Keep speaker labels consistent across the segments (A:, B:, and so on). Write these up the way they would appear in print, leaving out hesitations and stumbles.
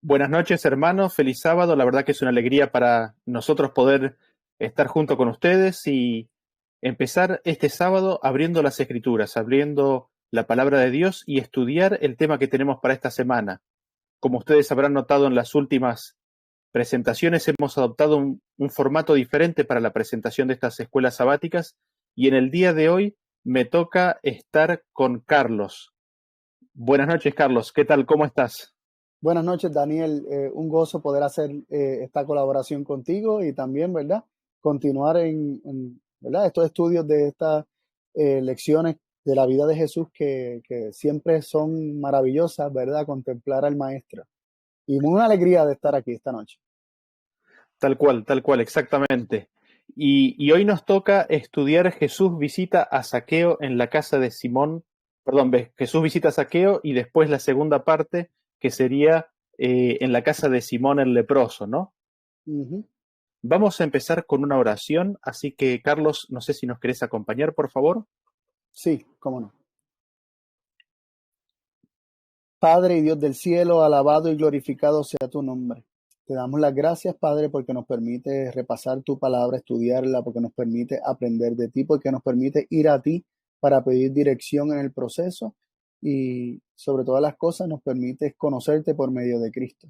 A: Buenas noches, hermanos. Feliz sábado. La verdad que es una alegría para nosotros poder estar junto con ustedes y empezar este sábado abriendo las Escrituras, abriendo la palabra de Dios y estudiar el tema que tenemos para esta semana. Como ustedes habrán notado en las últimas presentaciones, hemos adoptado un formato diferente para la presentación de estas escuelas sabáticas y en el día de hoy me toca estar con Carlos. Buenas noches, Carlos. ¿Qué tal? ¿Cómo estás?
B: Buenas noches, Daniel. Un gozo poder hacer esta colaboración contigo y también, ¿verdad? Continuar ¿verdad? Estos estudios de estas lecciones de la vida de Jesús que siempre son maravillosas, ¿verdad? Contemplar al Maestro. Y muy una alegría de estar aquí esta noche.
A: Tal cual, exactamente. Y hoy nos toca estudiar Jesús visita a Zaqueo en la casa de Simón, perdón, Jesús visita a Zaqueo y después la segunda parte que sería en la casa de Simón el leproso, ¿no?
B: Ujú.
A: Vamos a empezar con una oración, así que Carlos, no sé si nos querés acompañar, por favor.
B: Sí, cómo no. Padre y Dios del cielo, alabado y glorificado sea tu nombre. Te damos las gracias, Padre, porque nos permite repasar tu palabra, estudiarla, porque nos permite aprender de ti, porque nos permite ir a ti para pedir dirección en el proceso y sobre todas las cosas nos permite conocerte por medio de Cristo.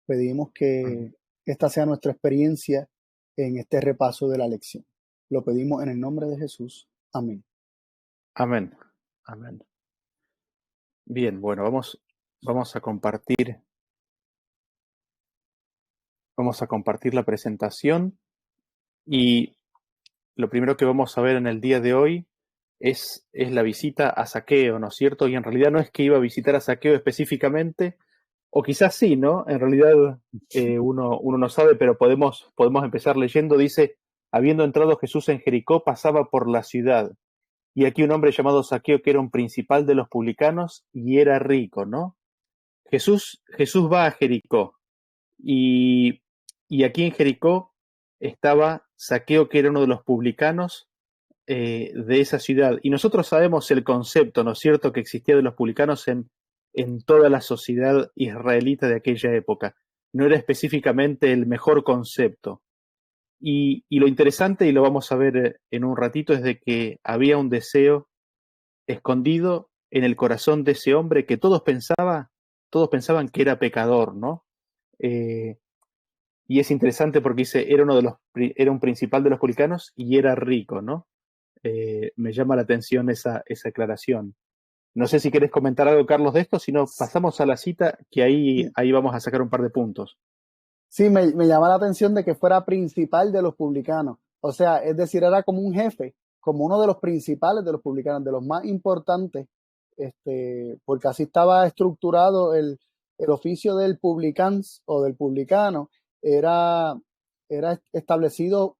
B: Pedimos que esta sea nuestra experiencia en este repaso de la lección. Lo pedimos en el nombre de Jesús. Amén.
A: Amén, amén. Bien, bueno, vamos a compartir la presentación y lo primero que vamos a ver en el día de hoy es la visita a Zaqueo, ¿no es cierto? Y en realidad no es que iba a visitar a Zaqueo específicamente, o quizás sí, ¿no? En realidad uno no sabe, pero podemos empezar leyendo. Dice, habiendo entrado Jesús en Jericó, pasaba por la ciudad. Y aquí un hombre llamado Zaqueo, que era un principal de los publicanos y era rico, ¿no? Jesús va a Jericó. Y, y aquí en Jericó estaba Zaqueo, que era uno de los publicanos de esa ciudad. Y nosotros sabemos el concepto, ¿no es cierto?, que existía de los publicanos en toda la sociedad israelita de aquella época. No era específicamente el mejor concepto. Y lo interesante, y lo vamos a ver en un ratito, es de que había un deseo escondido en el corazón de ese hombre que todos pensaban que era pecador, ¿no? Eh, y es interesante porque dice, era un principal de los publicanos y era rico, ¿no? Me llama la atención esa aclaración. No sé si querés comentar algo, Carlos, de esto, si no pasamos a la cita, que ahí vamos a sacar un par de puntos.
B: Sí, me llama la atención de que fuera principal de los publicanos. O sea, es decir, era como un jefe, como uno de los principales de los publicanos, de los más importantes, porque así estaba estructurado el oficio del publicans o del publicano, era, era establecido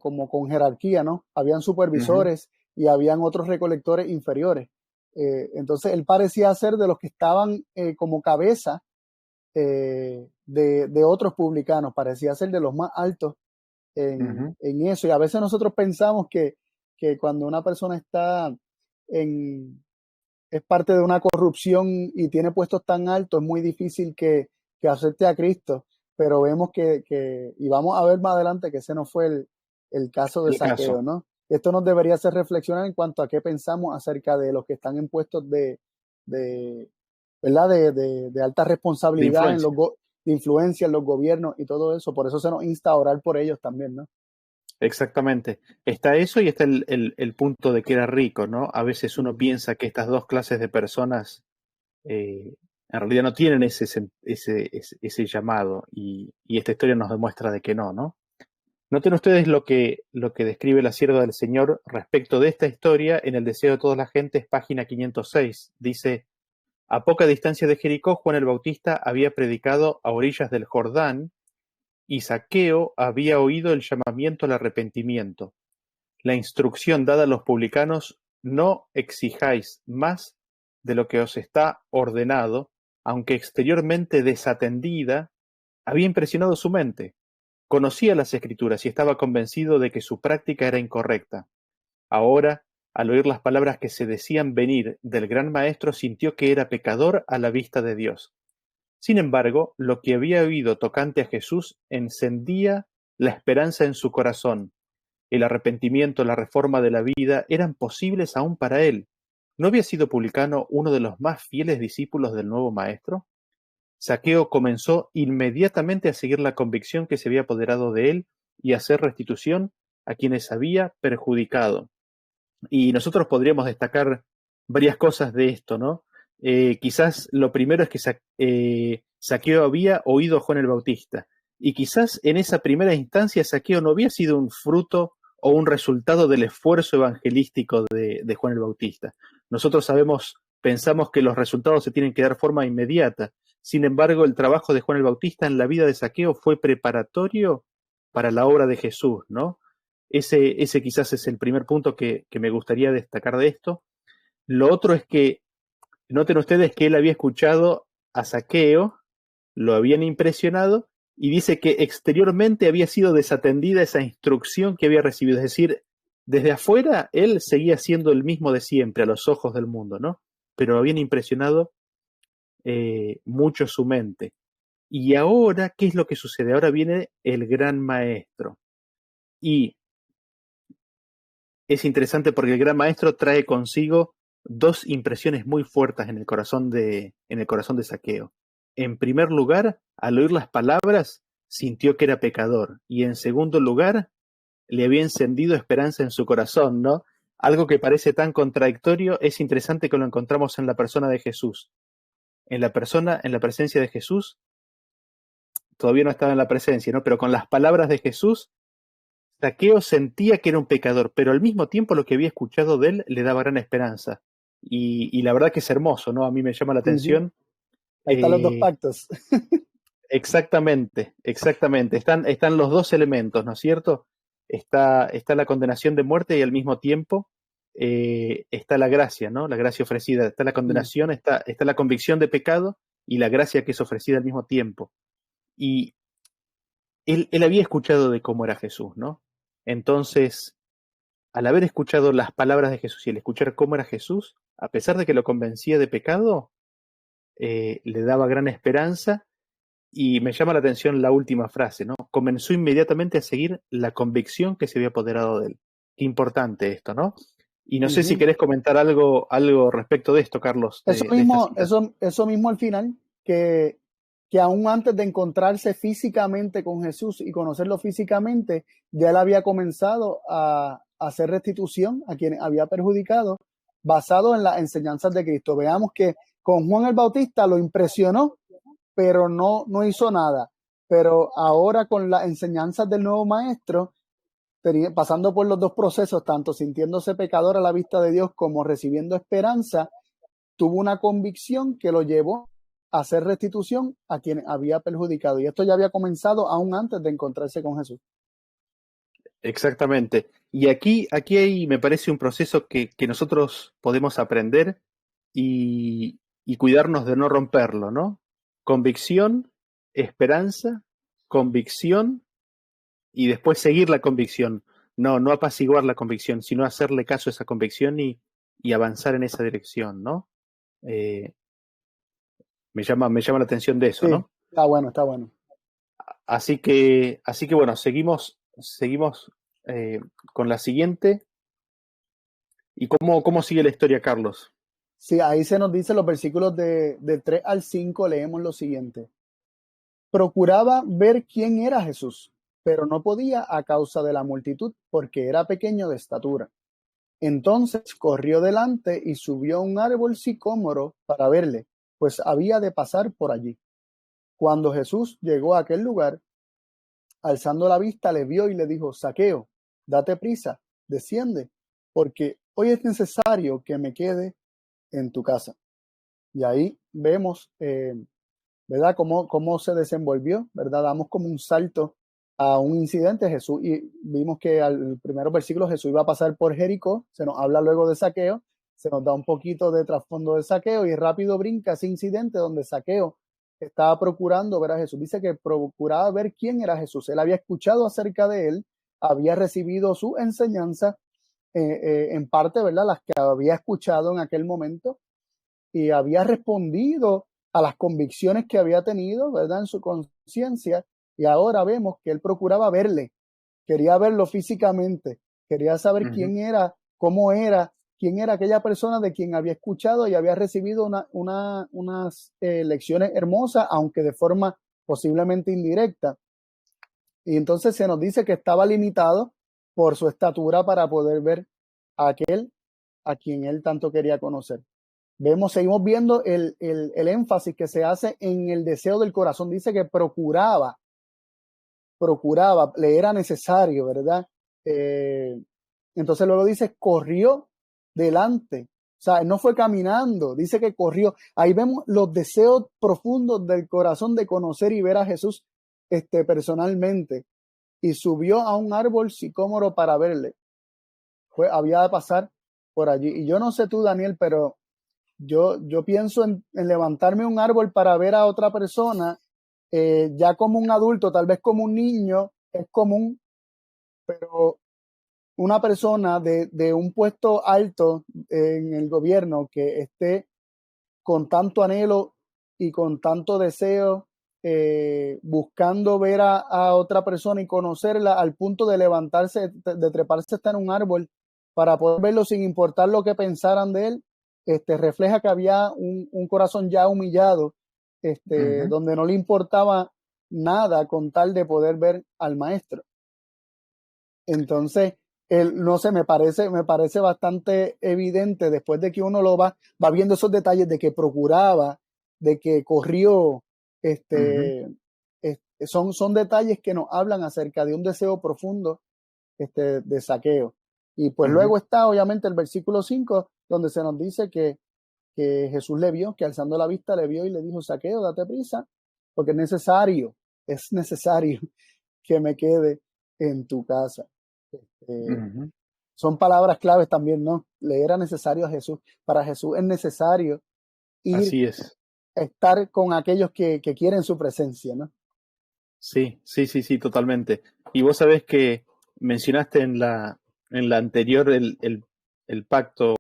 B: como con jerarquía, ¿no? Habían
A: Ujú.
B: supervisores y habían otros recolectores inferiores. Entonces, él parecía ser de los que estaban como cabeza de otros publicanos, parecía ser de los más altos
A: Ujú.
B: en eso. Y a veces nosotros pensamos que cuando una persona es parte de una corrupción y tiene puestos tan altos, es muy difícil que acepte a Cristo. Pero vemos y vamos a ver más adelante que ese no fue el caso de
A: El
B: Zaqueo,
A: caso,
B: ¿no? Esto nos debería hacer reflexionar en cuanto a qué pensamos acerca de los que están en puestos de ¿verdad? De alta
A: de
B: responsabilidad
A: influencia.
B: de influencia en los gobiernos y todo eso. Por eso se nos insta a orar por ellos también, ¿no?
A: Exactamente. Está eso y está el punto de que era rico, ¿no? A veces uno
B: Ujú.
A: piensa que estas dos clases de personas en realidad no tienen ese llamado y esta historia nos demuestra de que no, ¿no? Noten ustedes lo que describe la sierva del Señor respecto de esta historia en El deseo de todas las gentes, página 506. Dice, a poca distancia de Jericó, Juan el Bautista había predicado a orillas del Jordán y Zaqueo había oído el llamamiento al arrepentimiento. La instrucción dada a los publicanos, no exijáis más de lo que os está ordenado, aunque exteriormente desatendida, había impresionado su mente. Conocía las escrituras y estaba convencido de que su práctica era incorrecta. Ahora, al oír las palabras que se decían venir del gran maestro, sintió que era pecador a la vista de Dios. Sin embargo, lo que había oído tocante a Jesús encendía la esperanza en su corazón. El arrepentimiento, la reforma de la vida eran posibles aún para él. ¿No había sido publicano uno de los más fieles discípulos del nuevo maestro? Zaqueo comenzó inmediatamente a seguir la convicción que se había apoderado de él y a hacer restitución a quienes había perjudicado. Y nosotros podríamos destacar varias cosas de esto, ¿no? Quizás lo primero es que Zaqueo había oído a Juan el Bautista, y quizás en esa primera instancia Zaqueo no había sido un fruto o un resultado del esfuerzo evangelístico de Juan el Bautista. Nosotros pensamos que los resultados se tienen que dar de forma inmediata. Sin embargo, el trabajo de Juan el Bautista en la vida de Zaqueo fue preparatorio para la obra de Jesús, ¿no? Ese quizás es el primer punto que me gustaría destacar de esto. Lo otro es que noten ustedes que él había escuchado a Zaqueo, lo habían impresionado, y dice que exteriormente había sido desatendida esa instrucción que había recibido. Es decir, desde afuera él seguía siendo el mismo de siempre a los ojos del mundo, ¿no? Pero habían impresionado mucho su mente. Y ahora, ¿qué es lo que sucede? Ahora viene el gran maestro. Y es interesante porque el gran maestro trae consigo dos impresiones muy fuertes en el corazón de Zaqueo. En primer lugar, al oír las palabras, sintió que era pecador. Y en segundo lugar, le había encendido esperanza en su corazón, ¿no? Algo que parece tan contradictorio, es interesante que lo encontramos en la persona de Jesús. En la presencia de Jesús, todavía no estaba en la presencia, ¿no? Pero con las palabras de Jesús, Zaqueo sentía que era un pecador, pero al mismo tiempo lo que había escuchado de él le daba gran esperanza. Y la verdad que es hermoso, ¿no? A mí me llama la atención.
B: Ahí están los dos pactos.
A: Exactamente. Están los dos elementos, ¿no es cierto? Está la condenación de muerte y al mismo tiempo está la gracia, ¿no? La gracia ofrecida. Está la condenación, está la convicción de pecado y la gracia que es ofrecida al mismo tiempo. Y él había escuchado de cómo era Jesús, ¿no? Entonces, al haber escuchado las palabras de Jesús y al escuchar cómo era Jesús, a pesar de que lo convencía de pecado, le daba gran esperanza. Y me llama la atención la última frase, ¿no? Comenzó inmediatamente a seguir la convicción que se había apoderado de él. Qué importante esto, ¿no? Y no sé si querés comentar algo respecto de esto, Carlos.
B: Eso mismo al final, que aún antes de encontrarse físicamente con Jesús y conocerlo físicamente, ya él había comenzado a hacer restitución a quienes había perjudicado, basado en las enseñanzas de Cristo. Veamos que con Juan el Bautista lo impresionó, pero no hizo nada. Pero ahora con las enseñanzas del nuevo maestro, pasando por los dos procesos, tanto sintiéndose pecador a la vista de Dios como recibiendo esperanza, tuvo una convicción que lo llevó a hacer restitución a quien había perjudicado. Y esto ya había comenzado aún antes de encontrarse con Jesús.
A: Exactamente. Y aquí hay, me parece, un proceso que nosotros podemos aprender y cuidarnos de no romperlo, ¿no? Convicción, esperanza, convicción y después seguir la convicción. No apaciguar la convicción, sino hacerle caso a esa convicción y avanzar en esa dirección, ¿no? Me llama la atención de eso,
B: sí,
A: ¿no?
B: Está bueno.
A: Así que bueno, seguimos con la siguiente. ¿Y cómo sigue la historia, Carlos?
B: Sí, ahí se nos dice los versículos de 3 al 5, leemos lo siguiente. Procuraba ver quién era Jesús, pero no podía a causa de la multitud, porque era pequeño de estatura. Entonces corrió delante y subió a un árbol sicómoro para verle, pues había de pasar por allí. Cuando Jesús llegó a aquel lugar, alzando la vista, le vio y le dijo: Zaqueo, date prisa, desciende, porque hoy es necesario que me quede en tu casa. Y ahí vemos, ¿verdad?, cómo se desenvolvió, ¿verdad? Damos como un salto a un incidente. Jesús, y vimos que al primer versículo Jesús iba a pasar por Jericó, se nos habla luego de Zaqueo, se nos da un poquito de trasfondo de Zaqueo y rápido brinca ese incidente donde Zaqueo estaba procurando ver a Jesús. Dice que procuraba ver quién era Jesús. Él había escuchado acerca de él, había recibido su enseñanza, en parte, ¿verdad?, las que había escuchado en aquel momento, y había respondido a las convicciones que había tenido, ¿verdad?, en su conciencia, y ahora vemos que él procuraba verle, quería verlo físicamente, quería saber quién era, cómo era, quién era aquella persona de quien había escuchado y había recibido unas lecciones hermosas, aunque de forma posiblemente indirecta. Y entonces se nos dice que estaba limitado por su estatura para poder ver a aquel a quien él tanto quería conocer. Seguimos viendo el énfasis que se hace en el deseo del corazón. Dice que procuraba, le era necesario, ¿verdad? Entonces luego dice, corrió delante. O sea, él no fue caminando, dice que corrió. Ahí vemos los deseos profundos del corazón de conocer y ver a Jesús personalmente. Y subió a un árbol sicómoro para verle. Había de pasar por allí. Y yo no sé tú, Daniel, pero yo pienso en levantarme un árbol para ver a otra persona, ya como un adulto, tal vez como un niño, es común, pero una persona de un puesto alto en el gobierno que esté con tanto anhelo y con tanto deseo, buscando ver a otra persona y conocerla al punto de levantarse, de treparse hasta en un árbol para poder verlo sin importar lo que pensaran de él, refleja que había un corazón ya humillado, donde no le importaba nada con tal de poder ver al maestro. Entonces, no sé, me parece bastante evidente después de que uno lo va viendo esos detalles de que procuraba, de que corrió, son detalles que nos hablan acerca de un deseo profundo, de Zaqueo. Y pues luego está obviamente el versículo 5, donde se nos dice que Jesús le vio, que alzando la vista le vio y le dijo, Zaqueo, date prisa, porque es necesario que me quede en tu casa. Son palabras claves también, ¿no? Le era necesario a Jesús. Para Jesús es necesario ir,
A: así es.
B: estar con aquellos que quieren su presencia, ¿no?
A: Sí, totalmente. Y vos sabés que mencionaste en la anterior el pacto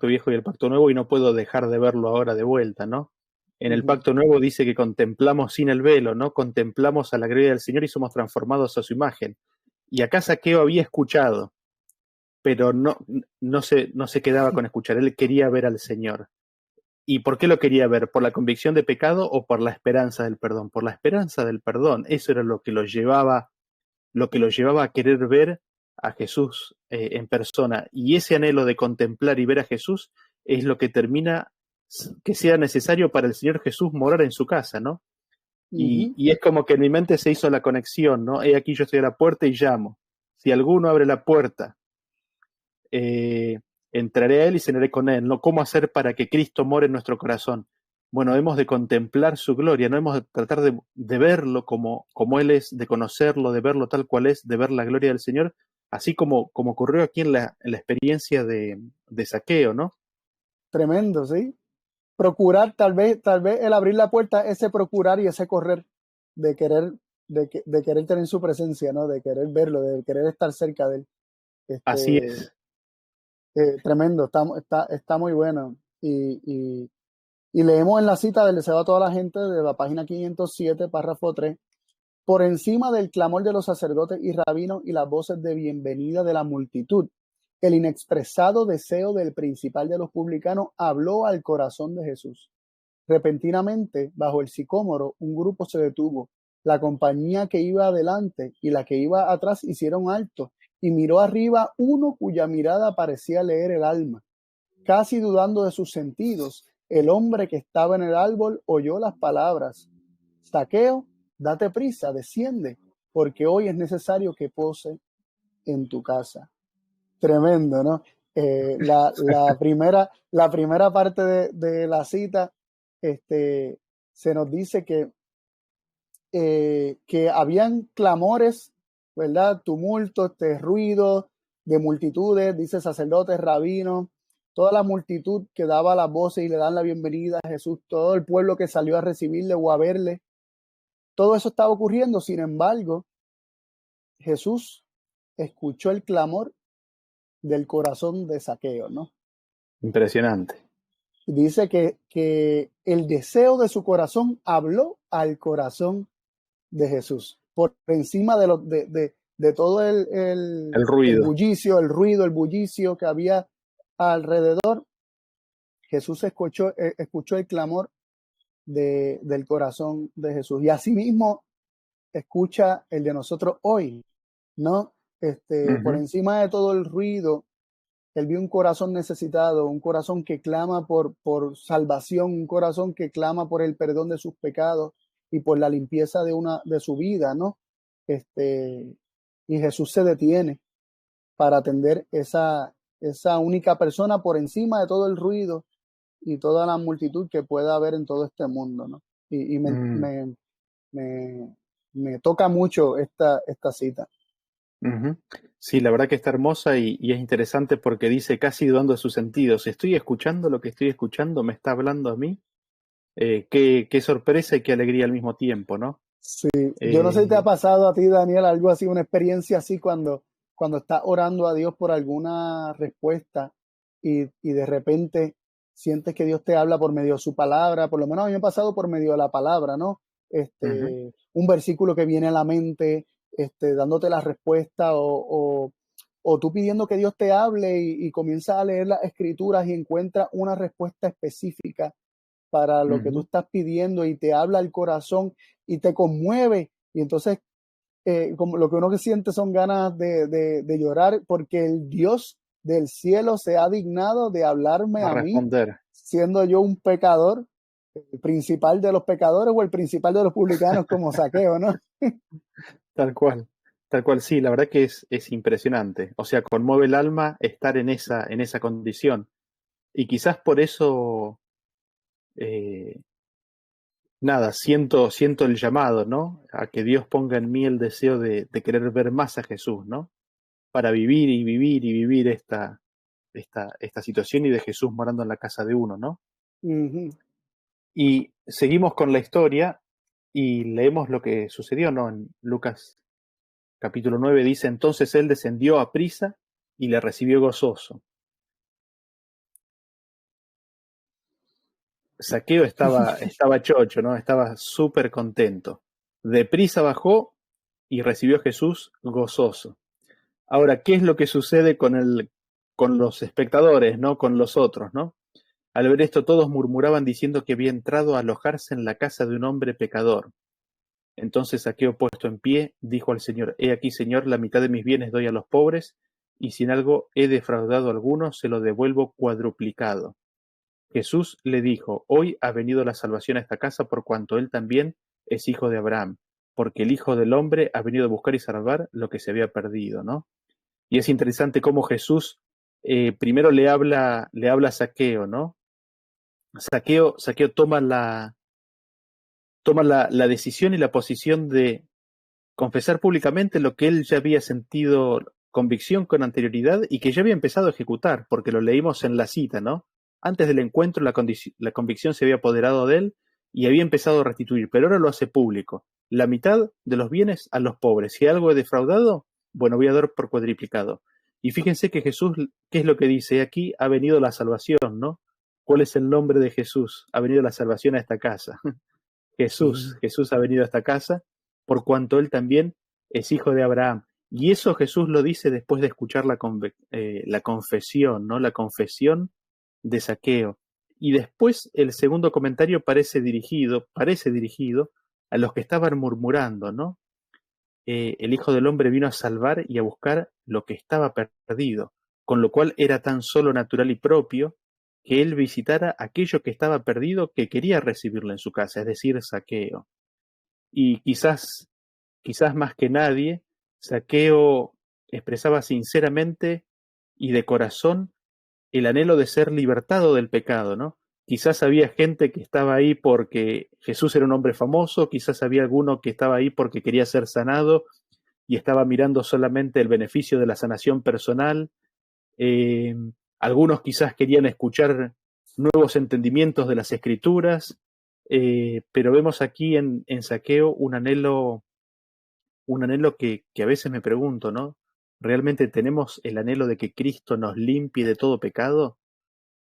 A: viejo y el pacto nuevo, y no puedo dejar de verlo ahora de vuelta, ¿no? En el pacto nuevo dice que contemplamos sin el velo, ¿no? Contemplamos a la gloria del Señor y somos transformados a su imagen. Y acá Zaqueo había escuchado, pero no se quedaba con escuchar, él quería ver al Señor. ¿Y por qué lo quería ver? ¿Por la convicción de pecado o por la esperanza del perdón? Por la esperanza del perdón. Eso era lo que lo llevaba a querer ver a Jesús en persona. Y ese anhelo de contemplar y ver a Jesús es lo que termina que sea necesario para el Señor Jesús morar en su casa, ¿no? Y es como que en mi mente se hizo la conexión, ¿no? He aquí yo estoy a la puerta y llamo. Si alguno abre la puerta, entraré a él y cenaré con él, ¿no? ¿Cómo hacer para que Cristo more en nuestro corazón? Bueno, hemos de contemplar su gloria, no hemos de tratar de verlo como Él es, de conocerlo, de verlo tal cual es, de ver la gloria del Señor, así como ocurrió aquí en la experiencia de Zaqueo, ¿no?
B: Tremendo, ¿sí? Procurar, tal vez el abrir la puerta, ese procurar y ese correr de querer, de querer tener su presencia, ¿no? De querer verlo, de querer estar cerca de él.
A: Así es.
B: Tremendo, está muy bueno. Y leemos en la cita del deseo a toda la gente de la página 507, párrafo 3. Por encima del clamor de los sacerdotes y rabinos y las voces de bienvenida de la multitud, el inexpresado deseo del principal de los publicanos habló al corazón de Jesús. Repentinamente, bajo el sicómoro, un grupo se detuvo. La compañía que iba adelante y la que iba atrás hicieron alto, y miró arriba uno cuya mirada parecía leer el alma. Casi dudando de sus sentidos, el hombre que estaba en el árbol oyó las palabras: Zaqueo, date prisa, desciende, porque hoy es necesario que pose en tu casa. Tremendo, ¿no? La primera parte de la cita, se nos dice que habían clamores, ¿verdad? Tumultos, ruido de multitudes, dice sacerdotes, rabinos, toda la multitud que daba las voces y le dan la bienvenida a Jesús, todo el pueblo que salió a recibirle o a verle. Todo eso estaba ocurriendo, sin embargo, Jesús escuchó el clamor del corazón de Zaqueo, ¿no?
A: Impresionante.
B: Dice que el deseo de su corazón habló al corazón de Jesús, por encima de todo
A: El
B: el
A: ruido.
B: bullicio, el ruido, el bullicio que había alrededor. Jesús escuchó el clamor del corazón de Jesús, y asimismo escucha el de nosotros hoy, ¿no? Por
A: Ujú,
B: encima de todo el ruido, él vio un corazón necesitado, un corazón que clama por salvación, un corazón que clama por el perdón de sus pecados y por la limpieza de su vida, ¿no? Y Jesús se detiene para atender esa única persona por encima de todo el ruido y toda la multitud que pueda haber en todo este mundo, ¿no? Y
A: mm,
B: me toca mucho esta cita.
A: ujú. Sí, la verdad que está hermosa y es interesante porque dice casi dudando de sus sentidos. Estoy escuchando lo que estoy escuchando, me está hablando a mí. Qué sorpresa y qué alegría al mismo tiempo, ¿no?
B: Sí, yo no sé si te ha
A: Eh,
B: pasado a ti, Daniel, algo así, una experiencia así cuando estás orando a Dios por alguna respuesta y de repente sientes que Dios te habla por medio de su palabra, por lo menos a mí me ha pasado por medio de la palabra, ¿no?
A: ujú,
B: Un versículo que viene a la mente, dándote la respuesta o tú pidiendo que Dios te hable y comienzas a leer las escrituras y encuentras una respuesta específica para lo que tú
A: ujú.
B: estás pidiendo y te habla el corazón y te conmueve. Y entonces, como lo que uno que siente son ganas de llorar porque el Dios del cielo se ha dignado de hablarme
A: A
B: a mí,
A: responder,
B: siendo yo un pecador, el principal de los pecadores o el principal de los publicanos como Saqueo, ¿no?
A: tal cual, tal cual, sí, la verdad que es impresionante. O sea, conmueve el alma estar en esa condición. Y quizás por eso, eh, nada, siento el llamado, ¿no? A que Dios ponga en mí el deseo de querer ver más a Jesús, ¿no? Para vivir y vivir y vivir esta situación y de Jesús morando en la casa de uno, ¿no?
B: Ujú.
A: Y seguimos con la historia y leemos lo que sucedió, ¿no? En Lucas capítulo 9 dice, entonces él descendió a prisa y le recibió gozoso. Saqueo estaba chocho, ¿no? Estaba súper contento. Deprisa bajó y recibió a Jesús gozoso. Ahora, ¿qué es lo que sucede con los espectadores, ¿no? Con los otros, ¿no? Al ver esto, todos murmuraban diciendo que había entrado a alojarse en la casa de un hombre pecador. Entonces Saqueo, puesto en pie, dijo al Señor, He aquí, Señor, la mitad de mis bienes doy a los pobres, y si en algo he defraudado a alguno, se lo devuelvo cuadruplicado. Jesús le dijo, Hoy ha venido la salvación a esta casa por cuanto él también es hijo de Abraham, porque el Hijo del Hombre ha venido a buscar y salvar lo que se había perdido, ¿no? Y es interesante cómo Jesús primero le habla a Saqueo, ¿no? Saqueo toma la decisión y la posición de confesar públicamente lo que él ya había sentido convicción con anterioridad y que ya había empezado a ejecutar, porque lo leímos en la cita, ¿no? Antes del encuentro la convicción se había apoderado de él y había empezado a restituir, pero ahora lo hace público. La mitad de los bienes a los pobres. Si algo he defraudado, bueno, voy a dar por cuadriplicado. Y fíjense que Jesús, ¿qué es lo que dice? Aquí ha venido la salvación, ¿no? ¿Cuál es el nombre de Jesús? Ha venido la salvación a esta casa.
B: Ujú.
A: Jesús ha venido a esta casa por cuanto él también es hijo de Abraham. Y eso Jesús lo dice después de escuchar la confesión, ¿no? La confesión de Saqueo. Y después el segundo comentario parece dirigido a los que estaban murmurando, ¿no? El Hijo del Hombre vino a salvar y a buscar lo que estaba perdido, con lo cual era tan solo natural y propio que él visitara aquello que estaba perdido que quería recibirlo en su casa, es decir, Saqueo. Y quizás más que nadie, Saqueo expresaba sinceramente y de corazón el anhelo de ser libertado del pecado, ¿no? Quizás había gente que estaba ahí porque Jesús era un hombre famoso, quizás había alguno que estaba ahí porque quería ser sanado y estaba mirando solamente el beneficio de la sanación personal. Eh, Algunos quizás querían escuchar nuevos entendimientos de las escrituras, pero vemos aquí en Saqueo un anhelo que a veces me pregunto, ¿no? ¿Realmente tenemos el anhelo de que Cristo nos limpie de todo pecado?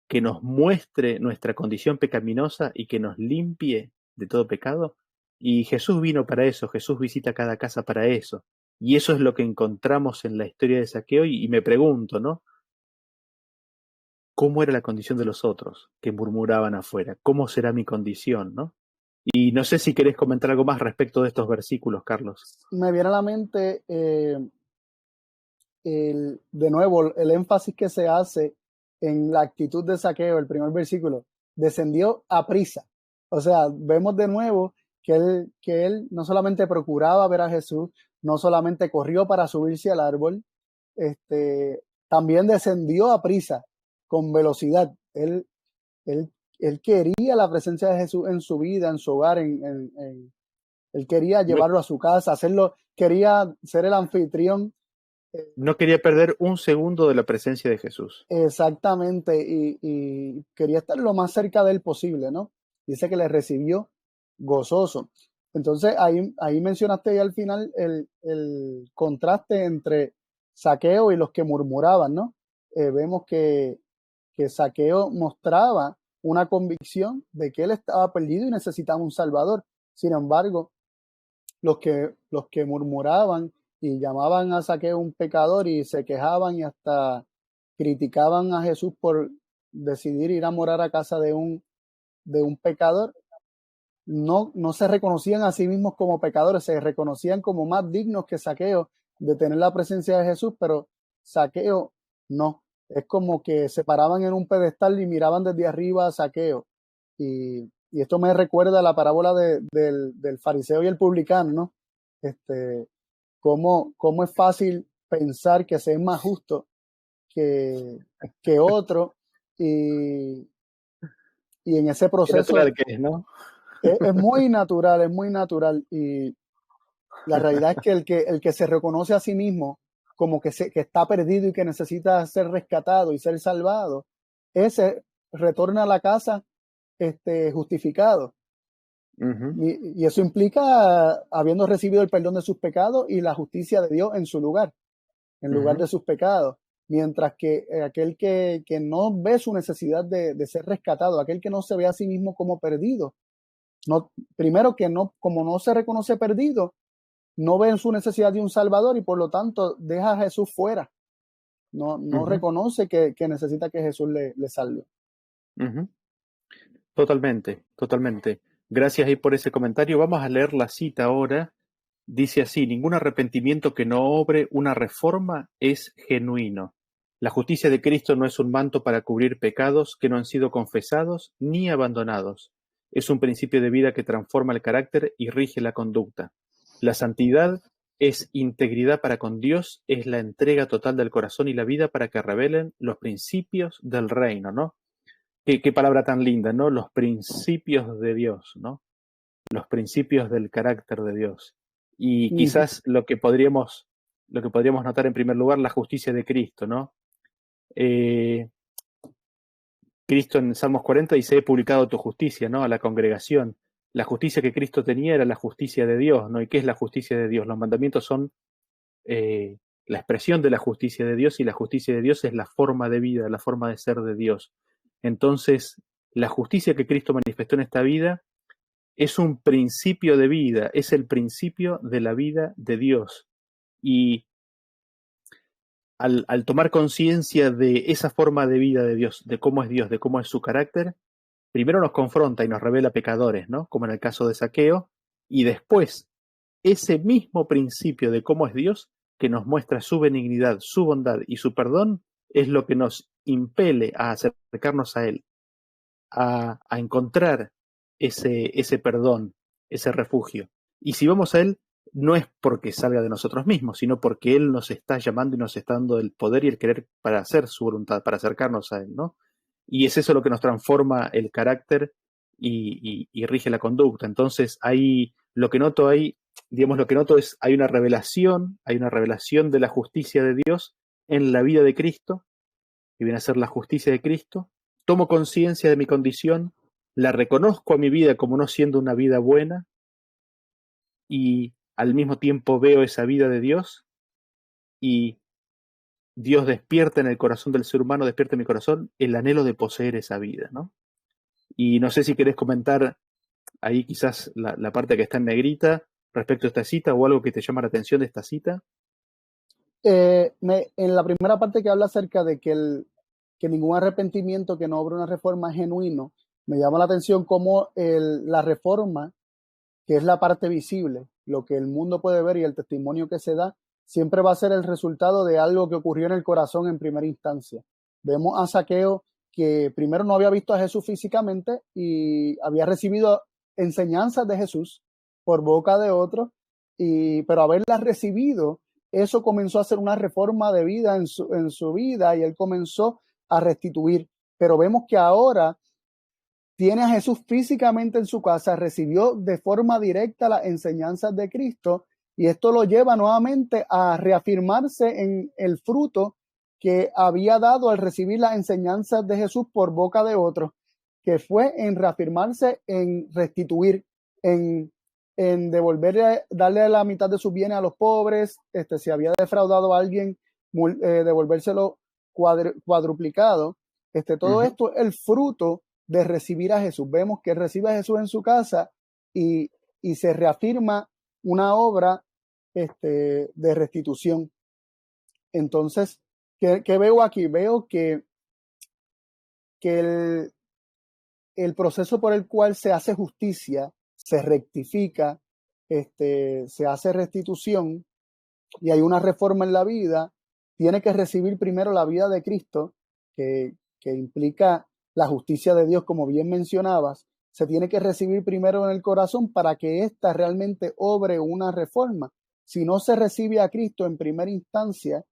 A: que nos muestre nuestra condición pecaminosa y que nos limpie de todo pecado. Y Jesús vino para eso, Jesús visita cada casa para eso. Y eso es lo que encontramos en la historia de Zaqueo y me pregunto, ¿no? ¿Cómo era la condición de los otros que murmuraban afuera? ¿Cómo será mi condición, no? Y no sé si querés comentar algo más respecto de estos versículos, Carlos.
B: Me viene a la mente de nuevo el énfasis que se hace en la actitud de Zaqueo, el primer versículo, descendió a prisa. O sea, vemos de nuevo que él no solamente procuraba ver a Jesús, no solamente corrió para subirse al árbol, también descendió a prisa, con velocidad. Él quería la presencia de Jesús en su vida, en su hogar, él quería llevarlo a su casa, quería ser el anfitrión.
A: No quería perder un segundo de la presencia de Jesús.
B: Exactamente, y quería estar lo más cerca de él posible, ¿no? Dice que le recibió gozoso. Entonces, ahí mencionaste ya al final el contraste entre Zaqueo y los que murmuraban, ¿no? Vemos que Zaqueo mostraba una convicción de que él estaba perdido y necesitaba un Salvador. Sin embargo, los que murmuraban y llamaban a Zaqueo un pecador y se quejaban y hasta criticaban a Jesús por decidir ir a morar a casa de un pecador, no se reconocían a sí mismos como pecadores, se reconocían como más dignos que Zaqueo de tener la presencia de Jesús, pero Zaqueo no. Es como que se paraban en un pedestal y miraban desde arriba a Zaqueo. Y esto me recuerda a la parábola del fariseo y el publicano, ¿no? Cómo es fácil pensar que se es más justo que otro y en ese proceso
A: Natural que es, ¿no?
B: es muy natural y la realidad es que el que se reconoce a sí mismo como que está perdido y que necesita ser rescatado y ser salvado, ese retorna a la casa justificado.
A: Uh-huh.
B: Y eso implica habiendo recibido el perdón de sus pecados y la justicia de Dios en su lugar, en lugar de sus pecados. Mientras que aquel que no ve su necesidad de ser rescatado, aquel que no se ve a sí mismo como perdido, primero que como no se reconoce perdido, no ve en su necesidad de un Salvador y por lo tanto deja a Jesús fuera. No
A: Uh-huh.
B: reconoce que necesita que Jesús le salve.
A: Uh-huh. Totalmente. Gracias ahí por ese comentario. Vamos a leer la cita ahora. Dice así: ningún arrepentimiento que no obre una reforma es genuino. La justicia de Cristo no es un manto para cubrir pecados que no han sido confesados ni abandonados. Es un principio de vida que transforma el carácter y rige la conducta. La santidad es integridad para con Dios, es la entrega total del corazón y la vida para que revelen los principios del reino, ¿no? Qué palabra tan linda, ¿no? Los principios de Dios, ¿no? Los principios del carácter de Dios. Y quizás lo que podríamos notar en primer lugar, la justicia de Cristo, ¿no? Cristo en Salmos 40 dice: he publicado tu justicia, ¿no? A la congregación. La justicia que Cristo tenía era la justicia de Dios, ¿no? ¿Y qué es la justicia de Dios? Los mandamientos son la expresión de la justicia de Dios, y la justicia de Dios es la forma de vida, la forma de ser de Dios. Entonces, la justicia que Cristo manifestó en esta vida es un principio de vida, es el principio de la vida de Dios. Y al tomar conciencia de esa forma de vida de Dios, de cómo es su carácter, primero nos confronta y nos revela pecadores, ¿no? Como en el caso de Zaqueo, y después ese mismo principio de cómo es Dios, que nos muestra su benignidad, su bondad y su perdón, es lo que nos impele a acercarnos a Él, a encontrar ese perdón, ese refugio. Y si vamos a Él, no es porque salga de nosotros mismos, sino porque Él nos está llamando y nos está dando el poder y el querer para hacer su voluntad, para acercarnos a Él, ¿no? Y es eso lo que nos transforma el carácter y rige la conducta. Entonces, ahí lo que noto ahí, es, hay una revelación de la justicia de Dios en la vida de Cristo, que viene a ser la justicia de Cristo. Tomo conciencia de mi condición, la reconozco a mi vida como no siendo una vida buena, y al mismo tiempo veo esa vida de Dios y Dios despierta en el corazón del ser humano, despierta en mi corazón el anhelo de poseer esa vida, ¿no? Y no sé si querés comentar ahí quizás la parte que está en negrita respecto a esta cita o algo que te llama la atención de esta cita.
B: En la primera parte que habla acerca de que ningún arrepentimiento que no obre una reforma es genuino, me llama la atención cómo la reforma, que es la parte visible, lo que el mundo puede ver y el testimonio que se da, siempre va a ser el resultado de algo que ocurrió en el corazón en primera instancia. Vemos a Zaqueo que primero no había visto a Jesús físicamente y había recibido enseñanzas de Jesús por boca de otros, pero haberlas recibido, eso comenzó a hacer una reforma de vida en su vida y él comenzó a restituir. Pero vemos que ahora tiene a Jesús físicamente en su casa, recibió de forma directa las enseñanzas de Cristo y esto lo lleva nuevamente a reafirmarse en el fruto que había dado al recibir las enseñanzas de Jesús por boca de otros, que fue en reafirmarse, en restituir, en devolverle, darle la mitad de sus bienes a los pobres, si había defraudado a alguien, devolvérselo cuadruplicado. Todo esto es el fruto de recibir a Jesús. Vemos que recibe a Jesús en su casa y se reafirma una obra de restitución. Entonces, ¿qué veo aquí? Veo que el proceso por el cual se hace justicia, se rectifica, se hace restitución y hay una reforma en la vida, tiene que recibir primero la vida de Cristo, que implica la justicia de Dios, como bien mencionabas, se tiene que recibir primero en el corazón para que ésta realmente obre una reforma. Si no se recibe a Cristo en primera instancia,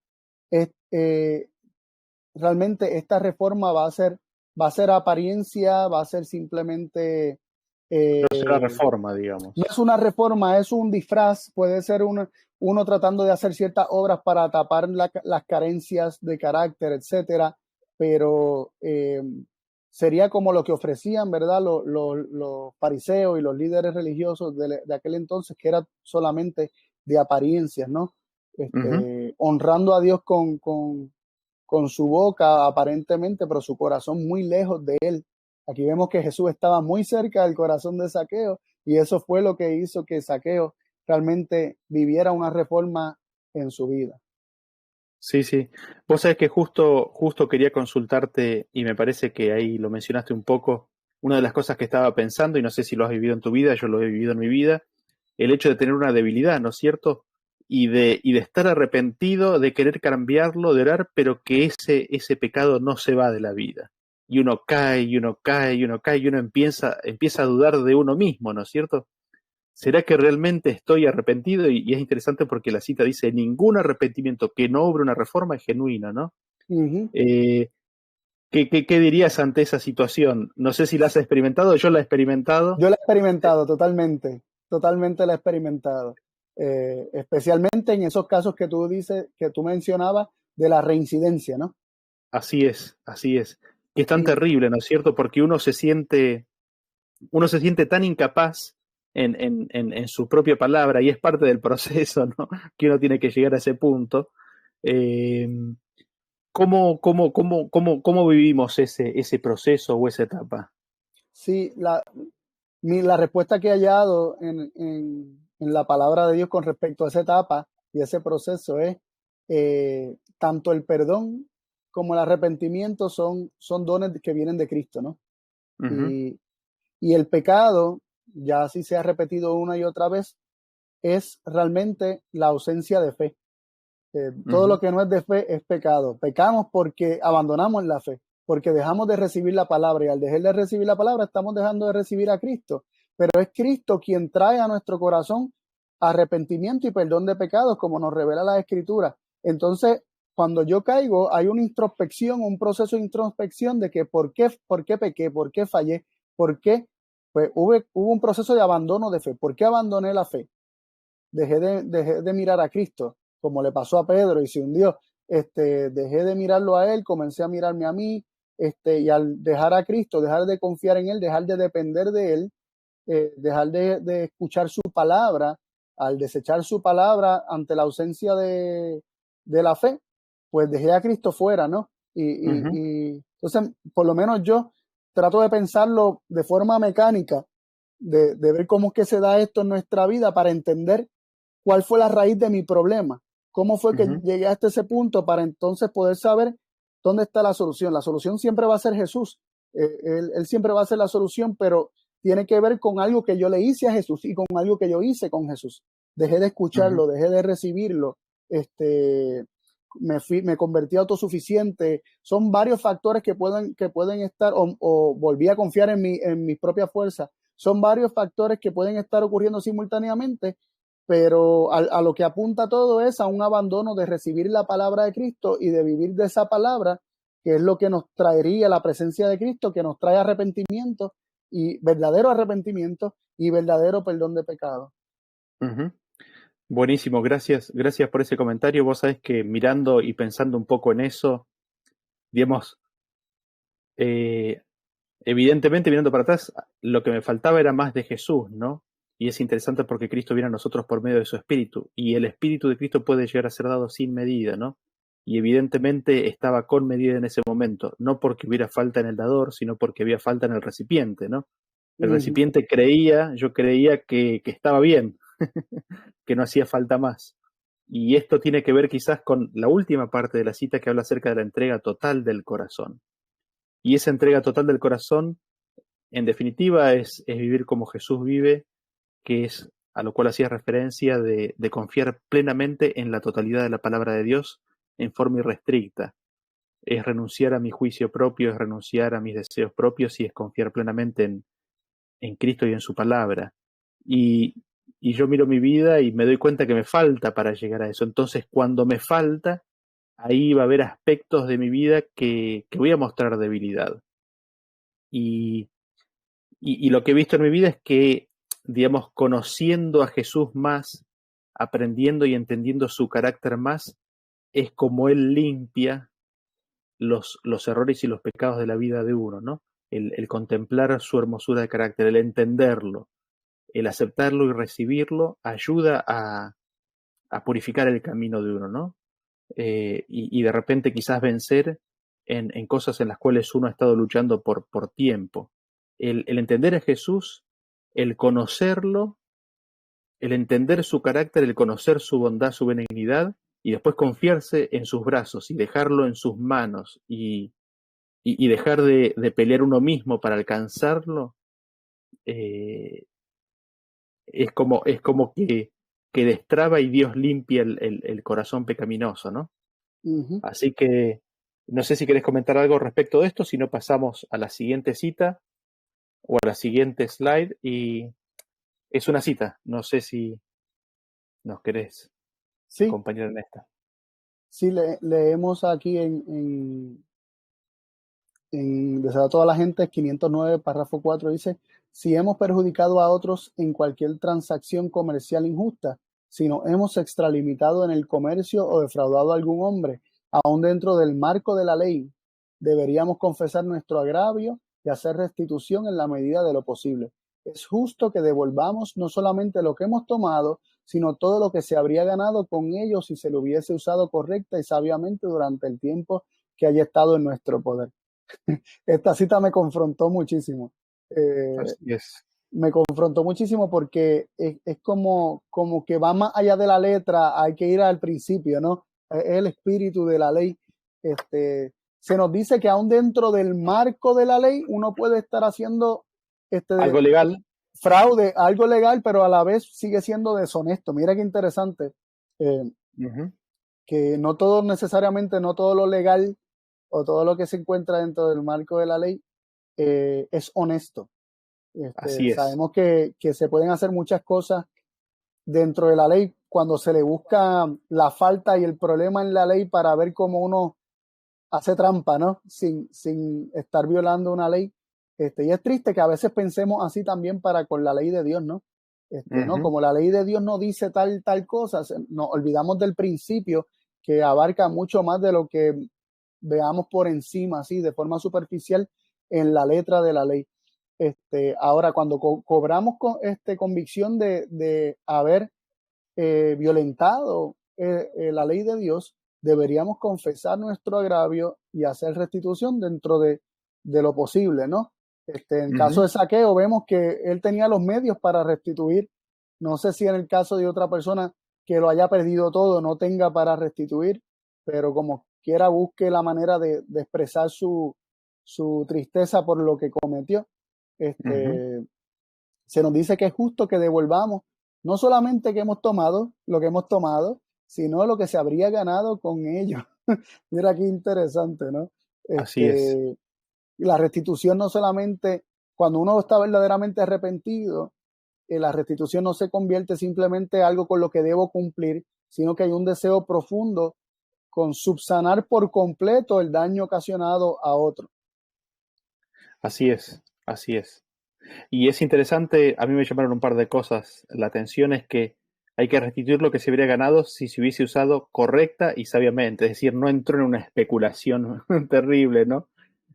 B: realmente esta reforma va a ser apariencia, va a ser simplemente...
A: No será reforma, digamos.
B: No es una reforma, es un disfraz, puede ser uno tratando de hacer ciertas obras para tapar las carencias de carácter, etcétera, pero sería como lo que ofrecían, ¿verdad? Los fariseos y los líderes religiosos de aquel entonces, que era solamente de apariencias, ¿no? Honrando a Dios con su boca aparentemente, pero su corazón muy lejos de él. Aquí vemos que Jesús estaba muy cerca del corazón de Zaqueo y eso fue lo que hizo que Zaqueo realmente viviera una reforma en su vida.
A: Sí, sí. Vos sabés que justo quería consultarte, y me parece que ahí lo mencionaste un poco, una de las cosas que estaba pensando, y no sé si lo has vivido en tu vida, yo lo he vivido en mi vida, el hecho de tener una debilidad, ¿no es cierto? Y de estar arrepentido, de querer cambiarlo, de orar, pero que ese pecado no se va de la vida. Y uno cae, y uno cae, y uno cae, y uno empieza a dudar de uno mismo, ¿no es cierto? ¿Será que realmente estoy arrepentido? Y es interesante porque la cita dice, ningún arrepentimiento que no obre una reforma es genuino, ¿no? ¿Qué dirías ante esa situación? No sé si la has experimentado, yo la he experimentado.
B: Yo la he experimentado totalmente la he experimentado. Especialmente en esos casos que tú dices, que tú mencionabas de la reincidencia, ¿no?
A: Así es, así es. Que es tan
B: Sí.
A: terrible, ¿no es cierto? Porque uno se siente tan incapaz en su propia palabra, y es parte del proceso, ¿no? Que uno tiene que llegar a ese punto. ¿Cómo vivimos ese proceso o esa etapa?
B: Sí, la respuesta que he hallado en la palabra de Dios con respecto a esa etapa y ese proceso es tanto el perdón como el arrepentimiento son dones que vienen de Cristo, ¿no? Y el pecado, ya así se ha repetido una y otra vez, es realmente la ausencia de fe. Todo lo que no es de fe es pecado. Pecamos porque abandonamos la fe, porque dejamos de recibir la palabra y al dejar de recibir la palabra estamos dejando de recibir a Cristo. Pero es Cristo quien trae a nuestro corazón arrepentimiento y perdón de pecados, como nos revela la Escritura. Entonces, cuando yo caigo, hay una introspección, un proceso de introspección de que por qué pequé, por qué fallé, por qué, pues hubo un proceso de abandono de fe. ¿Por qué abandoné la fe? Dejé de mirar a Cristo, como le pasó a Pedro y se hundió. Dejé de mirarlo a él, comencé a mirarme a mí, y al dejar a Cristo, dejar de confiar en él, dejar de depender de él, dejar de escuchar su palabra, al desechar su palabra ante la ausencia de la fe, pues dejé a Cristo fuera, ¿no?
A: Ujú,
B: Y entonces, por lo menos yo trato de pensarlo de forma mecánica, de ver cómo es que se da esto en nuestra vida para entender cuál fue la raíz de mi problema, cómo fue que
A: ujú,
B: llegué hasta ese punto para entonces poder saber dónde está la solución. La solución siempre va a ser Jesús, él siempre va a ser la solución, pero tiene que ver con algo que yo le hice a Jesús y con algo que yo hice con Jesús. Dejé de
A: ujú,
B: escucharlo, dejé de recibirlo, me convertí autosuficiente. Son varios factores que pueden estar, o volví a confiar en mi propia fuerza. Son varios factores que pueden estar ocurriendo simultáneamente, pero a lo que apunta todo es a un abandono de recibir la palabra de Cristo y de vivir de esa palabra, que es lo que nos traería la presencia de Cristo, que nos trae arrepentimiento y verdadero perdón de pecado.
A: ujú. Buenísimo, gracias, gracias por ese comentario. Vos sabés que mirando y pensando un poco en eso, digamos, eh, evidentemente mirando para atrás, lo que me faltaba era más de Jesús, ¿no? Y es interesante porque Cristo viene a nosotros por medio de su Espíritu, y el Espíritu de Cristo puede llegar a ser dado sin medida, ¿no? Y evidentemente estaba con medida en ese momento, no porque hubiera falta en el dador, sino porque había falta en el recipiente, ¿no? El
B: Ujú,
A: recipiente creía, yo creía que estaba bien, que no hacía falta más. Y esto tiene que ver quizás con la última parte de la cita que habla acerca de la entrega total del corazón. Y esa entrega total del corazón, en definitiva, es vivir como Jesús vive, que es a lo cual hacía referencia de confiar plenamente en la totalidad de la palabra de Dios en forma irrestricta. Es renunciar a mi juicio propio, es renunciar a mis deseos propios y es confiar plenamente en Cristo y en su palabra. Y, y yo miro mi vida y me doy cuenta que me falta para llegar a eso. Entonces, cuando me falta, ahí va a haber aspectos de mi vida que voy a mostrar debilidad. Y, y lo que he visto en mi vida es que, digamos, conociendo a Jesús más, aprendiendo y entendiendo su carácter más, es como Él limpia los errores y los pecados de la vida de uno, ¿no? El contemplar su hermosura de carácter, el entenderlo, el aceptarlo y recibirlo, ayuda a purificar el camino de uno, ¿no? Y de repente quizás vencer en cosas en las cuales uno ha estado luchando por tiempo. El entender a Jesús, el conocerlo, el entender su carácter, el conocer su bondad, su benignidad, y después confiarse en sus brazos y dejarlo en sus manos y dejar de pelear uno mismo para alcanzarlo, eh, es como que destraba y Dios limpia el corazón pecaminoso, ¿no?
B: ujú.
A: Así que no sé si querés comentar algo respecto de esto, si no pasamos a la siguiente cita o a la siguiente slide y es una cita, no sé si nos querés
B: Sí,
A: acompañar en esta.
B: sí, leemos aquí Desde toda la gente, 509, párrafo 4 dice: si hemos perjudicado a otros en cualquier transacción comercial injusta, si nos hemos extralimitado en el comercio o defraudado a algún hombre, aún dentro del marco de la ley, deberíamos confesar nuestro agravio y hacer restitución en la medida de lo posible. Es justo que devolvamos no solamente lo que hemos tomado, sino todo lo que se habría ganado con ello si se lo hubiese usado correcta y sabiamente durante el tiempo que haya estado en nuestro poder. Esta cita me confrontó muchísimo. Eh,
A: Así es.
B: Me confrontó muchísimo porque es como que va más allá de la letra, hay que ir al principio, ¿no? Es el espíritu de la ley. Se nos dice que aún dentro del marco de la ley uno puede estar haciendo
A: Algo
B: este
A: legal.
B: fraude, algo legal, pero a la vez sigue siendo deshonesto. Mira qué interesante, eh,
A: Ujú.
B: que no todo necesariamente, no todo lo legal o todo lo que se encuentra dentro del marco de la ley es honesto.
A: Así es.
B: Sabemos que se pueden hacer muchas cosas dentro de la ley cuando se le busca la falta y el problema en la ley para ver cómo uno hace trampa, ¿no? Sin estar violando una ley. Y es triste que a veces pensemos así también para con la ley de Dios, ¿no? ¿No?
A: Ujú.
B: Como la ley de Dios no dice tal cosa, nos olvidamos del principio que abarca mucho más de lo que veamos por encima, así, de forma superficial en la letra de la ley. Ahora, cuando cobramos convicción de haber violentado la ley de Dios, deberíamos confesar nuestro agravio y hacer restitución dentro de lo posible, ¿no? En caso de Zaqueo, vemos que él tenía los medios para restituir. No sé si en el caso de otra persona que lo haya perdido todo no tenga para restituir, pero como quiera busque la manera de expresar su tristeza por lo que cometió. Se nos dice que es justo que devolvamos no solamente que hemos tomado lo que hemos tomado, sino lo que se habría ganado con ello. Mira qué interesante, ¿no?
A: Así es.
B: La restitución no solamente, cuando uno está verdaderamente arrepentido, la restitución no se convierte simplemente en algo con lo que debo cumplir, sino que hay un deseo profundo con subsanar por completo el daño ocasionado a otro.
A: Así es, así es. Y es interesante, a mí me llamaron un par de cosas. La atención es que hay que restituir lo que se habría ganado si se hubiese usado correcta y sabiamente, es decir, no entró en una especulación terrible, ¿no?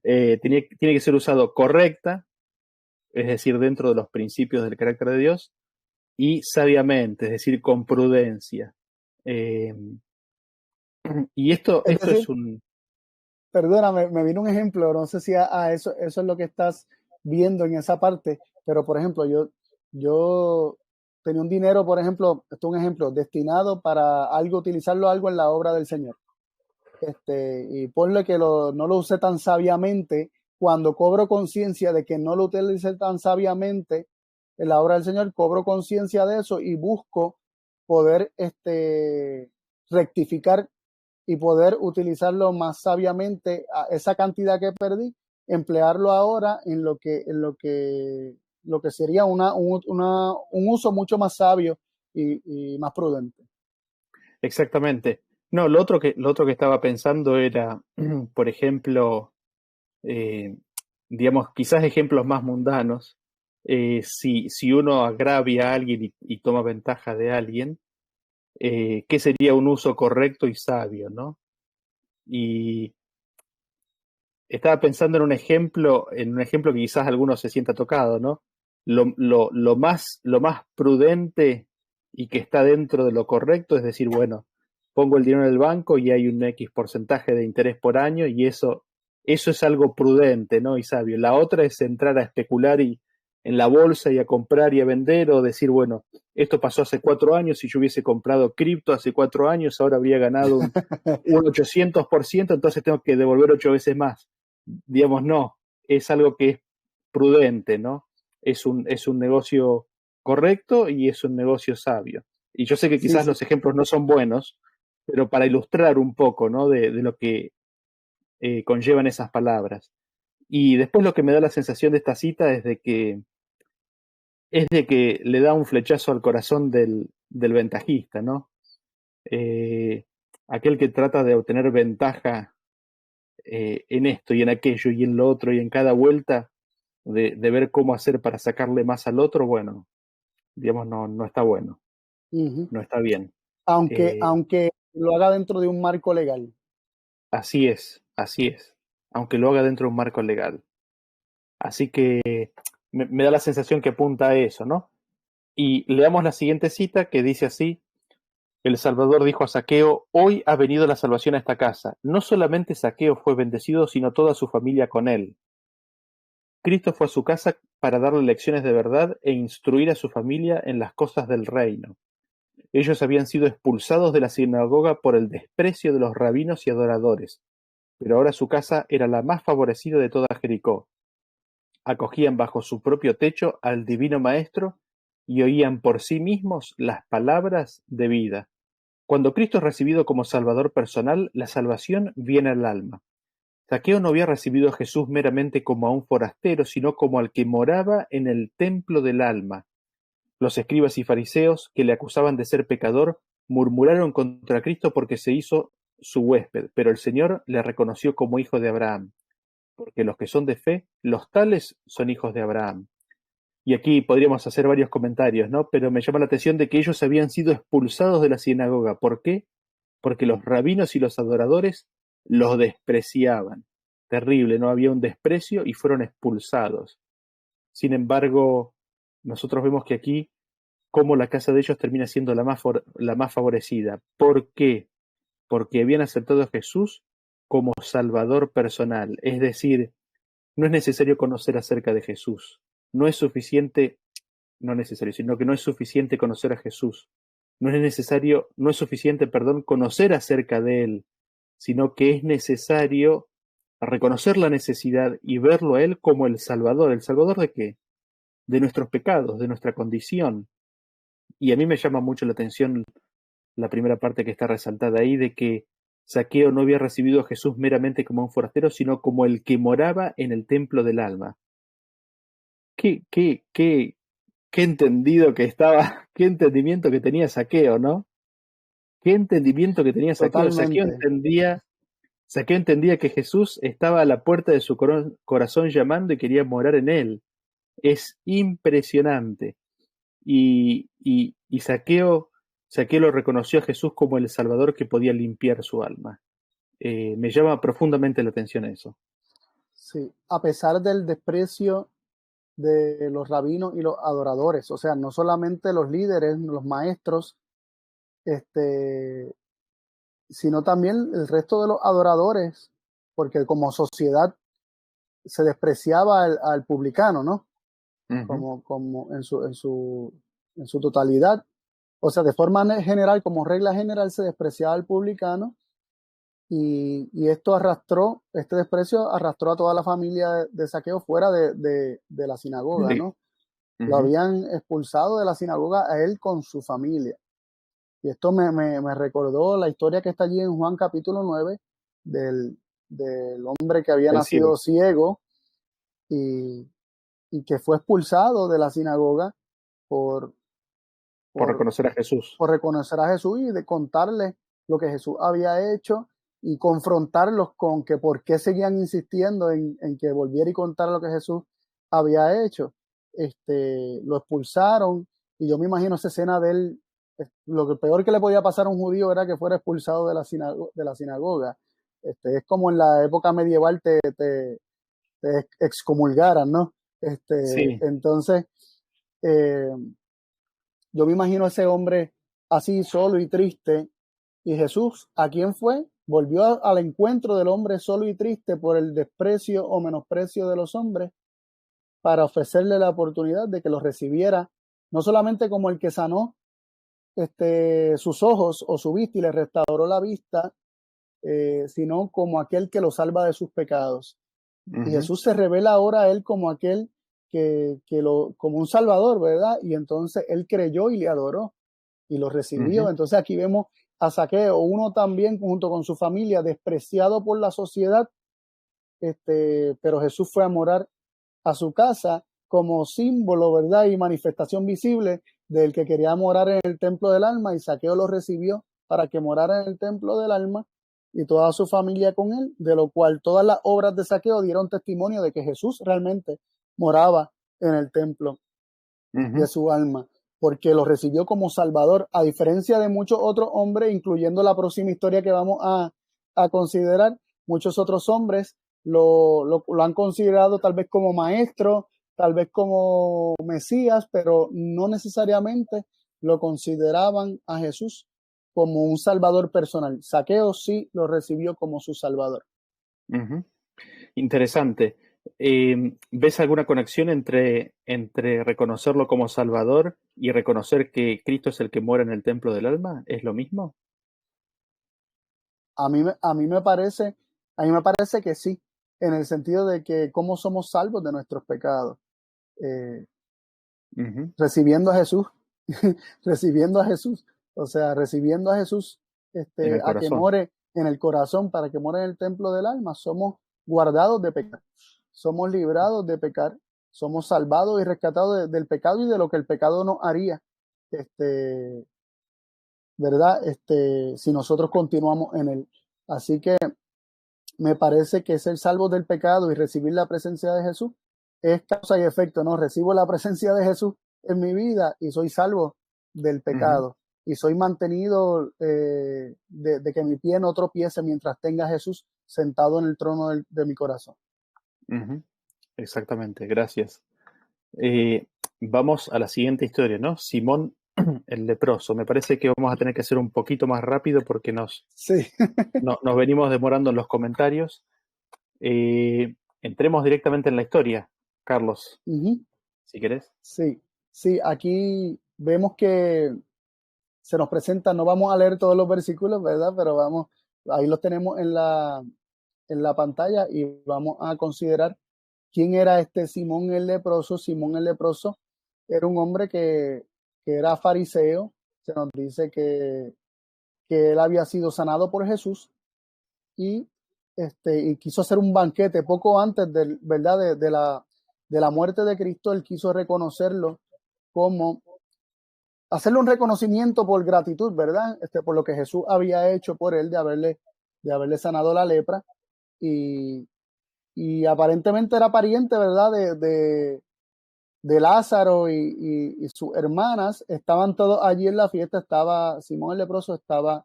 A: Tiene que ser usado correcta, es decir, dentro de los principios del carácter de Dios, y sabiamente, es decir, con prudencia. Y esto
B: Es
A: es
B: decir,
A: un...
B: perdóname, me vino un ejemplo, no sé si eso es lo que estás viendo en esa parte, pero por ejemplo, yo tenía un dinero, por ejemplo, esto es un ejemplo, destinado para algo, utilizarlo algo en la obra del Señor. Y ponle que no lo usé tan sabiamente, cuando cobro conciencia de que no lo utilicé tan sabiamente en la obra del Señor, cobro conciencia de eso y busco poder rectificar y poder utilizarlo más sabiamente, a esa cantidad que perdí, emplearlo ahora en lo que sería un uso mucho más sabio y más prudente.
A: Exactamente. No, lo otro que estaba pensando era, por ejemplo, digamos, quizás ejemplos más mundanos. Si uno agravia a alguien y toma ventaja de alguien, ¿qué sería un uso correcto y sabio, no? Y estaba pensando en un ejemplo que quizás alguno se sienta tocado, ¿no? Lo más prudente y que está dentro de lo correcto es decir, bueno, pongo el dinero en el banco y hay un X porcentaje de interés por año y eso es algo prudente, ¿no? Y sabio. La otra es entrar a especular en la bolsa y a comprar y a vender o decir, bueno, esto pasó hace 4 años, si yo hubiese comprado cripto hace 4 años, ahora habría ganado un 800%, entonces tengo que devolver 8 veces más. Digamos, no, es algo que es prudente, ¿no? Es un negocio correcto y es un negocio sabio. Y yo sé que
B: Sí,
A: quizás
B: sí.
A: los ejemplos no son buenos, pero para ilustrar un poco, ¿no? De lo que conllevan esas palabras. Y después lo que me da la sensación de esta cita es de que le da un flechazo al corazón del ventajista, ¿no? Eh, aquel que trata de obtener ventaja en esto y en aquello y en lo otro y en cada vuelta de ver cómo hacer para sacarle más al otro, bueno, digamos, no está bueno,
B: Uh-huh.
A: no está bien. Eh,
B: Aunque lo haga dentro de un marco legal.
A: así es, aunque lo haga dentro de un marco legal. Así que me da la sensación que apunta a eso, ¿no? Y leamos la siguiente cita que dice así: el Salvador dijo a Zaqueo, hoy ha venido la salvación a esta casa. No solamente Zaqueo fue bendecido, sino toda su familia con él. Cristo fue a su casa para darle lecciones de verdad e instruir a su familia en las cosas del reino. Ellos habían sido expulsados de la sinagoga por el desprecio de los rabinos y adoradores, pero ahora su casa era la más favorecida de toda Jericó. Acogían bajo su propio techo al divino Maestro y oían por sí mismos las palabras de vida. Cuando Cristo es recibido como Salvador personal, la salvación viene al alma. Zaqueo no había recibido a Jesús meramente como a un forastero, sino como al que moraba en el templo del alma. Los escribas y fariseos, que le acusaban de ser pecador, murmuraron contra Cristo porque se hizo su huésped, pero el Señor le reconoció como hijo de Abraham, porque los que son de fe, los tales son hijos de Abraham. Y aquí podríamos hacer varios comentarios, ¿no? Pero me llama la atención de que ellos habían sido expulsados de la sinagoga. ¿Por qué? Porque los rabinos y los adoradores los despreciaban. Terrible, ¿no? Había un desprecio y fueron expulsados. Sin embargo, nosotros vemos que aquí, cómo la casa de ellos termina siendo la más favorecida. ¿Por qué? porque habían aceptado a Jesús como Salvador personal. Es decir, no es necesario conocer acerca de Jesús. No es suficiente, no necesario, sino que no es suficiente conocer a Jesús. No es suficiente, conocer acerca de Él, sino que es necesario reconocer la necesidad y verlo a Él como el Salvador. ¿El Salvador de qué? De nuestros pecados, de nuestra condición. Y a mí me llama mucho la atención la primera parte que está resaltada ahí, de que Zaqueo no había recibido a Jesús meramente como un forastero, sino como el que moraba en el templo del alma. Qué entendido que estaba, qué entendimiento que tenía Zaqueo, ¿no? Qué entendimiento que tenía Zaqueo.
B: Totalmente.
A: Zaqueo entendía que Jesús estaba a la puerta de su corazón llamando y quería morar en él. Es impresionante. Y Zaqueo lo reconoció a Jesús como el Salvador que podía limpiar su alma. Me llama profundamente la atención eso.
B: Sí, a pesar del desprecio de los rabinos y los adoradores, o sea, no solamente los líderes, los maestros, sino también el resto de los adoradores, porque como sociedad se despreciaba al publicano, ¿no?
A: Uh-huh.
B: Como en su totalidad. O sea, de forma general, como regla general, se despreciaba al publicano y este desprecio arrastró a toda la familia de Zaqueo fuera de la sinagoga, ¿no? Lo
A: Uh-huh.
B: habían expulsado de la sinagoga a él con su familia. Y esto me recordó la historia que está allí en Juan capítulo 9 del hombre que había
A: El ciego,
B: nacido ciego y, y que fue expulsado de la sinagoga por,
A: por
B: por,
A: reconocer a Jesús.
B: por reconocer a Jesús y de contarle lo que Jesús había hecho y confrontarlos con que por qué seguían insistiendo en que volviera y contara lo que Jesús había hecho. Lo expulsaron y yo me imagino esa escena de él. Lo que peor que le podía pasar a un judío era que fuera expulsado de la sinagoga. Es como en la época medieval te excomulgaran, ¿no?
A: Sí.
B: Entonces, eh, yo me imagino a ese hombre así solo y triste. Y Jesús, ¿a quién fue? Volvió al encuentro del hombre solo y triste por el desprecio o menosprecio de los hombres para ofrecerle la oportunidad de que lo recibiera, no solamente como el que sanó sus ojos o su vista y le restauró la vista, sino como aquel que lo salva de sus pecados. Y
A: Uh-huh.
B: Jesús se revela ahora a él como aquel como un salvador, ¿verdad? Y entonces él creyó y le adoró y lo recibió.
A: Uh-huh.
B: Entonces aquí vemos a Zaqueo, uno también junto con su familia, despreciado por la sociedad, pero Jesús fue a morar a su casa como símbolo, ¿verdad? Y manifestación visible del que quería morar en el templo del alma, y Zaqueo lo recibió para que morara en el templo del alma y toda su familia con él, de lo cual todas las obras de Zaqueo dieron testimonio de que Jesús realmente moraba en el templo de
A: Uh-huh.
B: su alma, porque lo recibió como Salvador, a diferencia de muchos otros hombres, incluyendo la próxima historia que vamos a considerar. Muchos otros hombres lo han considerado tal vez como maestro, tal vez como Mesías, pero no necesariamente lo consideraban a Jesús como un Salvador personal. Zaqueo sí lo recibió como su Salvador.
A: Uh-huh. Interesante. ¿Ves alguna conexión entre reconocerlo como Salvador y reconocer que Cristo es el que mora en el templo del alma? ¿Es lo mismo?
B: A mí me parece que sí, en el sentido de que cómo somos salvos de nuestros pecados, eh,
A: Uh-huh.
B: recibiendo a Jesús, recibiendo a Jesús, o sea, recibiendo a Jesús,
A: En el
B: a que
A: corazón.
B: more en el corazón, para que more en el templo del alma, somos guardados de pecar, somos librados de pecar, somos salvados y rescatados del pecado y de lo que el pecado nos haría, este, ¿verdad? Si nosotros continuamos en él. Así que me parece que ser salvo del pecado y recibir la presencia de Jesús es causa y efecto, ¿no? Recibo la presencia de Jesús en mi vida y soy salvo del
A: Uh-huh.
B: pecado. Y soy mantenido de que mi pie no tropiece mientras tenga a Jesús sentado en el trono de mi corazón.
A: Uh-huh. Exactamente, gracias. Vamos a la siguiente historia, ¿no? Simón el leproso. Me parece que vamos a tener que ser un poquito más rápido porque
B: Sí.
A: nos venimos demorando en los comentarios. Entremos directamente en la historia, Carlos,
B: Ujú.
A: si querés.
B: Sí, sí, aquí vemos que se nos presenta, no vamos a leer todos los versículos, ¿verdad? Pero vamos, ahí los tenemos en la pantalla y vamos a considerar quién era este Simón el leproso. Simón el leproso era un hombre que era fariseo. Se nos dice que él había sido sanado por Jesús y, y quiso hacer un banquete poco antes ¿verdad? De la muerte de Cristo. Él quiso reconocerlo como hacerle un reconocimiento por gratitud, ¿verdad? Por lo que Jesús había hecho por él de haberle sanado la lepra. Y, y aparentemente era pariente, ¿verdad? De Lázaro y sus hermanas. Estaban todos allí en la fiesta. Estaba Simón el leproso, estaba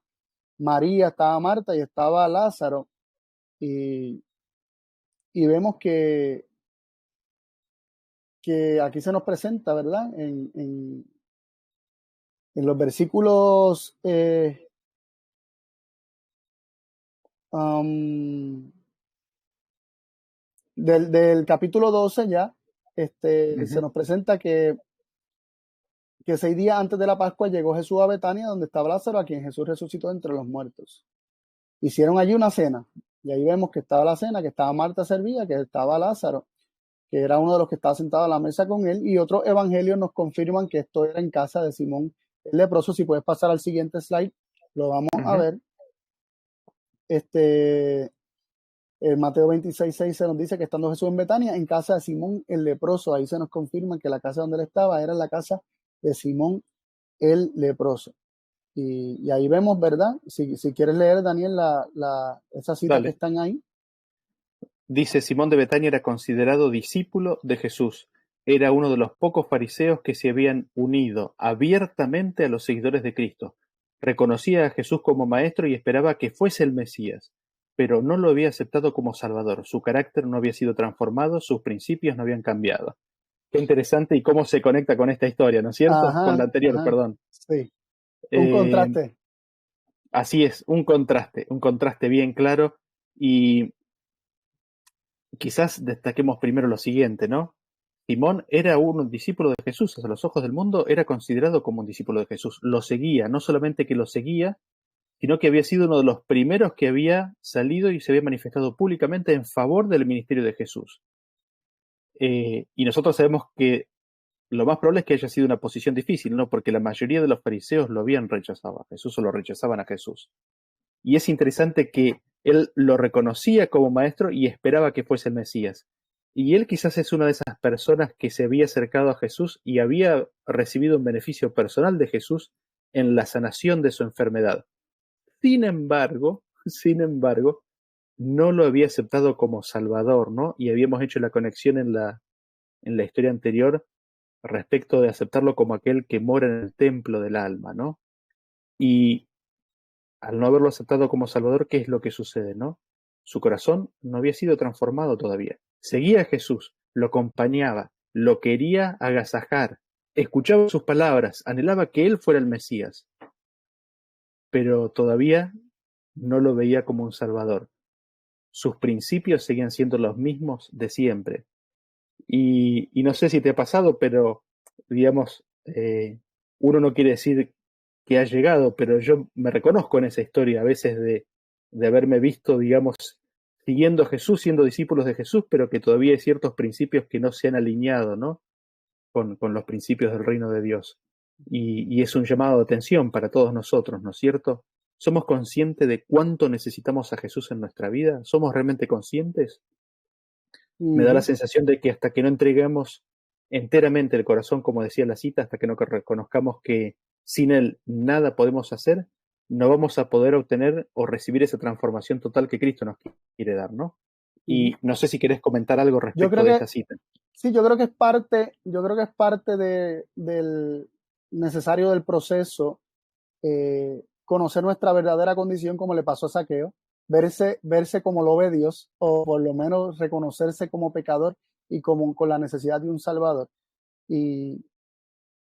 B: María, estaba Marta y estaba Lázaro. Y, y vemos que aquí se nos presenta, ¿verdad? En los versículos um, del capítulo 12 ya, se
A: Ujú.
B: nos presenta que 6 días antes de la Pascua llegó Jesús a Betania, donde estaba Lázaro, a quien Jesús resucitó entre los muertos. Hicieron allí una cena, y ahí vemos que estaba la cena, que estaba Marta servía, que estaba Lázaro, que era uno de los que estaba sentado a la mesa con él, y otros evangelios nos confirman que esto era en casa de Simón el leproso. Si puedes pasar al siguiente slide, lo vamos a
A: Ujú.
B: ver. Mateo 26:6 se nos dice que estando Jesús en Betania, en casa de Simón el leproso, ahí se nos confirma que la casa donde él estaba era la casa de Simón el leproso. Y ahí vemos, ¿verdad? Si quieres leer, Daniel, esas citas que
A: Dale.
B: están ahí.
A: Dice, Simón de Betania era considerado discípulo de Jesús. Era uno de los pocos fariseos que se habían unido abiertamente a los seguidores de Cristo. Reconocía a Jesús como maestro y esperaba que fuese el Mesías, pero no lo había aceptado como Salvador. Su carácter no había sido transformado, sus principios no habían cambiado. Qué interesante y cómo se conecta con esta historia, ¿no es cierto? Con la
B: Ajá,
A: anterior,
B: ajá,
A: perdón.
B: sí. Un
A: Eh,
B: contraste.
A: Así es, un contraste bien claro y quizás destaquemos primero lo siguiente, ¿no? Simón era un discípulo de Jesús, a los ojos del mundo era considerado como un discípulo de Jesús. Lo seguía, no solamente que lo seguía, sino que había sido uno de los primeros que había salido y se había manifestado públicamente en favor del ministerio de Jesús. Y nosotros sabemos que lo más probable es que haya sido una posición difícil, ¿no? Porque la mayoría de los fariseos lo habían rechazado a Jesús o lo rechazaban a Jesús. Y es interesante que él lo reconocía como maestro y esperaba que fuese el Mesías. Y él quizás es una de esas personas que se había acercado a Jesús y había recibido un beneficio personal de Jesús en la sanación de su enfermedad. Sin embargo, no lo había aceptado como Salvador, ¿no? Y habíamos hecho la conexión en la historia anterior respecto de aceptarlo como aquel que mora en el templo del alma, ¿no? Y al no haberlo aceptado como Salvador, ¿qué es lo que sucede, no? Su corazón no había sido transformado todavía. Seguía a Jesús, lo acompañaba, lo quería agasajar, escuchaba sus palabras, anhelaba que él fuera el Mesías, pero todavía no lo veía como un Salvador. Sus principios seguían siendo los mismos de siempre. Y no sé si te ha pasado, pero digamos, uno no quiere decir que ha llegado, pero yo me reconozco en esa historia a veces de haberme visto, digamos, siguiendo a Jesús, siendo discípulos de Jesús, pero que todavía hay ciertos principios que no se han alineado, ¿no? Con los principios del reino de Dios. Y es un llamado de atención para todos nosotros, ¿no es cierto? ¿Somos conscientes de cuánto necesitamos a Jesús en nuestra vida? ¿Somos realmente conscientes? Me da la
B: Ujú.
A: sensación de que hasta que no entreguemos enteramente el corazón, como decía la cita, hasta que no reconozcamos que sin Él nada podemos hacer, no vamos a poder obtener o recibir esa transformación total que Cristo nos quiere dar, ¿no? Y
B: Ujú.
A: no sé si querés comentar algo
B: Yo
A: respecto
B: creo
A: de
B: que
A: esta cita.
B: sí, yo creo que es parte del necesario del proceso, conocer nuestra verdadera condición, como le pasó a Zaqueo, verse como lo ve Dios, o por lo menos reconocerse como pecador y como con la necesidad de un Salvador. Y,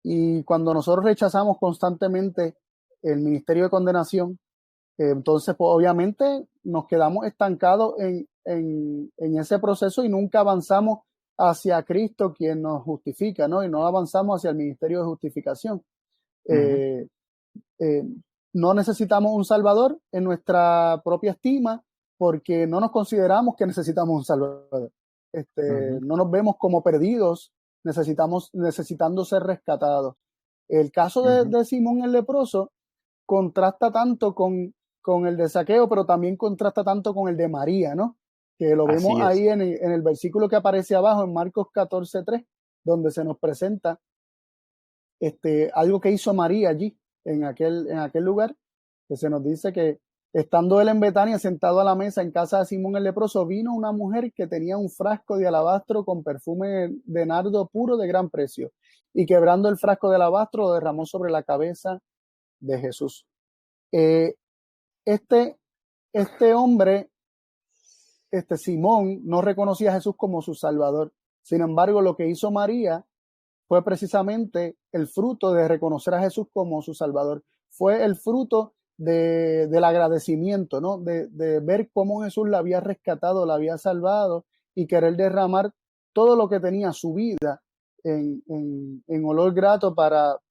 B: Y cuando nosotros rechazamos constantemente el ministerio de condenación, entonces, pues obviamente nos quedamos estancados en ese proceso y nunca avanzamos hacia Cristo, quien nos justifica, ¿no? Y no avanzamos hacia el ministerio de justificación. Eh, eh, no necesitamos un Salvador en nuestra propia estima porque no nos consideramos que necesitamos un Salvador. No nos vemos como perdidos, necesitando ser rescatados. El caso de Simón el leproso contrasta tanto con el de Zaqueo, pero también contrasta tanto con el de María, ¿no? Que lo vemos
A: Así es.
B: ahí en el versículo que aparece abajo, en Marcos 14:3, donde se nos presenta algo que hizo María allí, en aquel lugar, que se nos dice que estando él en Betania sentado a la mesa en casa de Simón el leproso, vino una mujer que tenía un frasco de alabastro con perfume de nardo puro de gran precio, y quebrando el frasco de alabastro lo derramó sobre la cabeza de Jesús. Eh, este, este hombre, Simón, no reconocía a Jesús como su Salvador. Sin embargo, lo que hizo María fue precisamente el fruto de reconocer a Jesús como su Salvador. Fue el fruto del agradecimiento, ¿no? De ver cómo Jesús la había rescatado, la había salvado y querer derramar todo lo que tenía, su vida, en olor grato para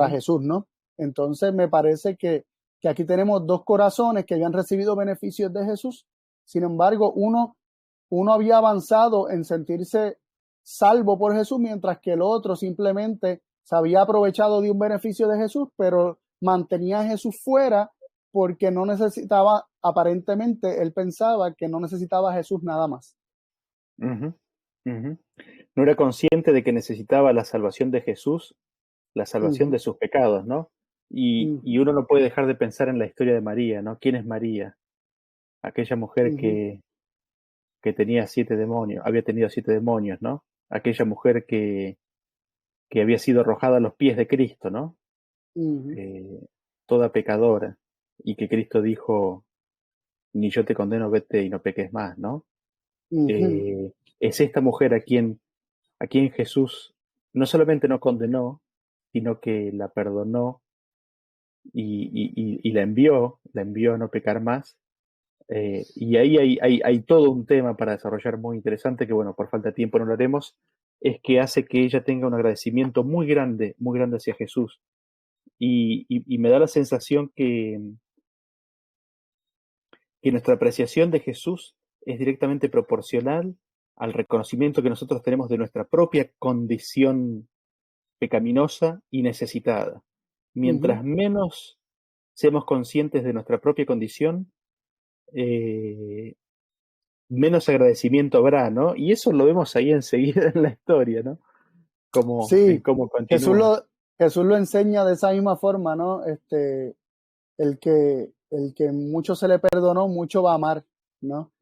B: Jesús, ¿no? Entonces me parece que aquí tenemos dos corazones que habían recibido beneficios de Jesús. Sin embargo, uno había avanzado en sentirse salvo por Jesús, mientras que el otro simplemente se había aprovechado de un beneficio de Jesús, pero mantenía a Jesús fuera porque no necesitaba, aparentemente él pensaba que no necesitaba a Jesús nada más.
A: No era consciente de que necesitaba la salvación de Jesús, la salvación de sus pecados, ¿no? Y uno no puede dejar de pensar en la historia de María, ¿no? ¿Quién es María? Aquella mujer que tenía 7 demonios, había tenido 7 demonios, ¿no? Aquella mujer que había sido arrojada a los pies de Cristo, ¿no? Toda pecadora, y que Cristo dijo, ni yo te condeno, vete y no peques más, ¿no? Es esta mujer a quien Jesús no solamente no condenó, sino que la perdonó y la envió a no pecar más. Y ahí hay todo un tema para desarrollar muy interesante, que bueno, por falta de tiempo no lo haremos, es que hace que ella tenga un agradecimiento muy grande hacia Jesús. Y me da la sensación que nuestra apreciación de Jesús es directamente proporcional al reconocimiento que nosotros tenemos de nuestra propia condición pecaminosa y necesitada. Mientras menos seamos conscientes de nuestra propia condición, menos agradecimiento habrá, ¿no? Y eso lo vemos ahí enseguida en la historia, ¿no? En cómo continúa.
B: Jesús lo enseña de esa misma forma, ¿no? El que mucho se le perdonó, mucho va a amar, ¿no?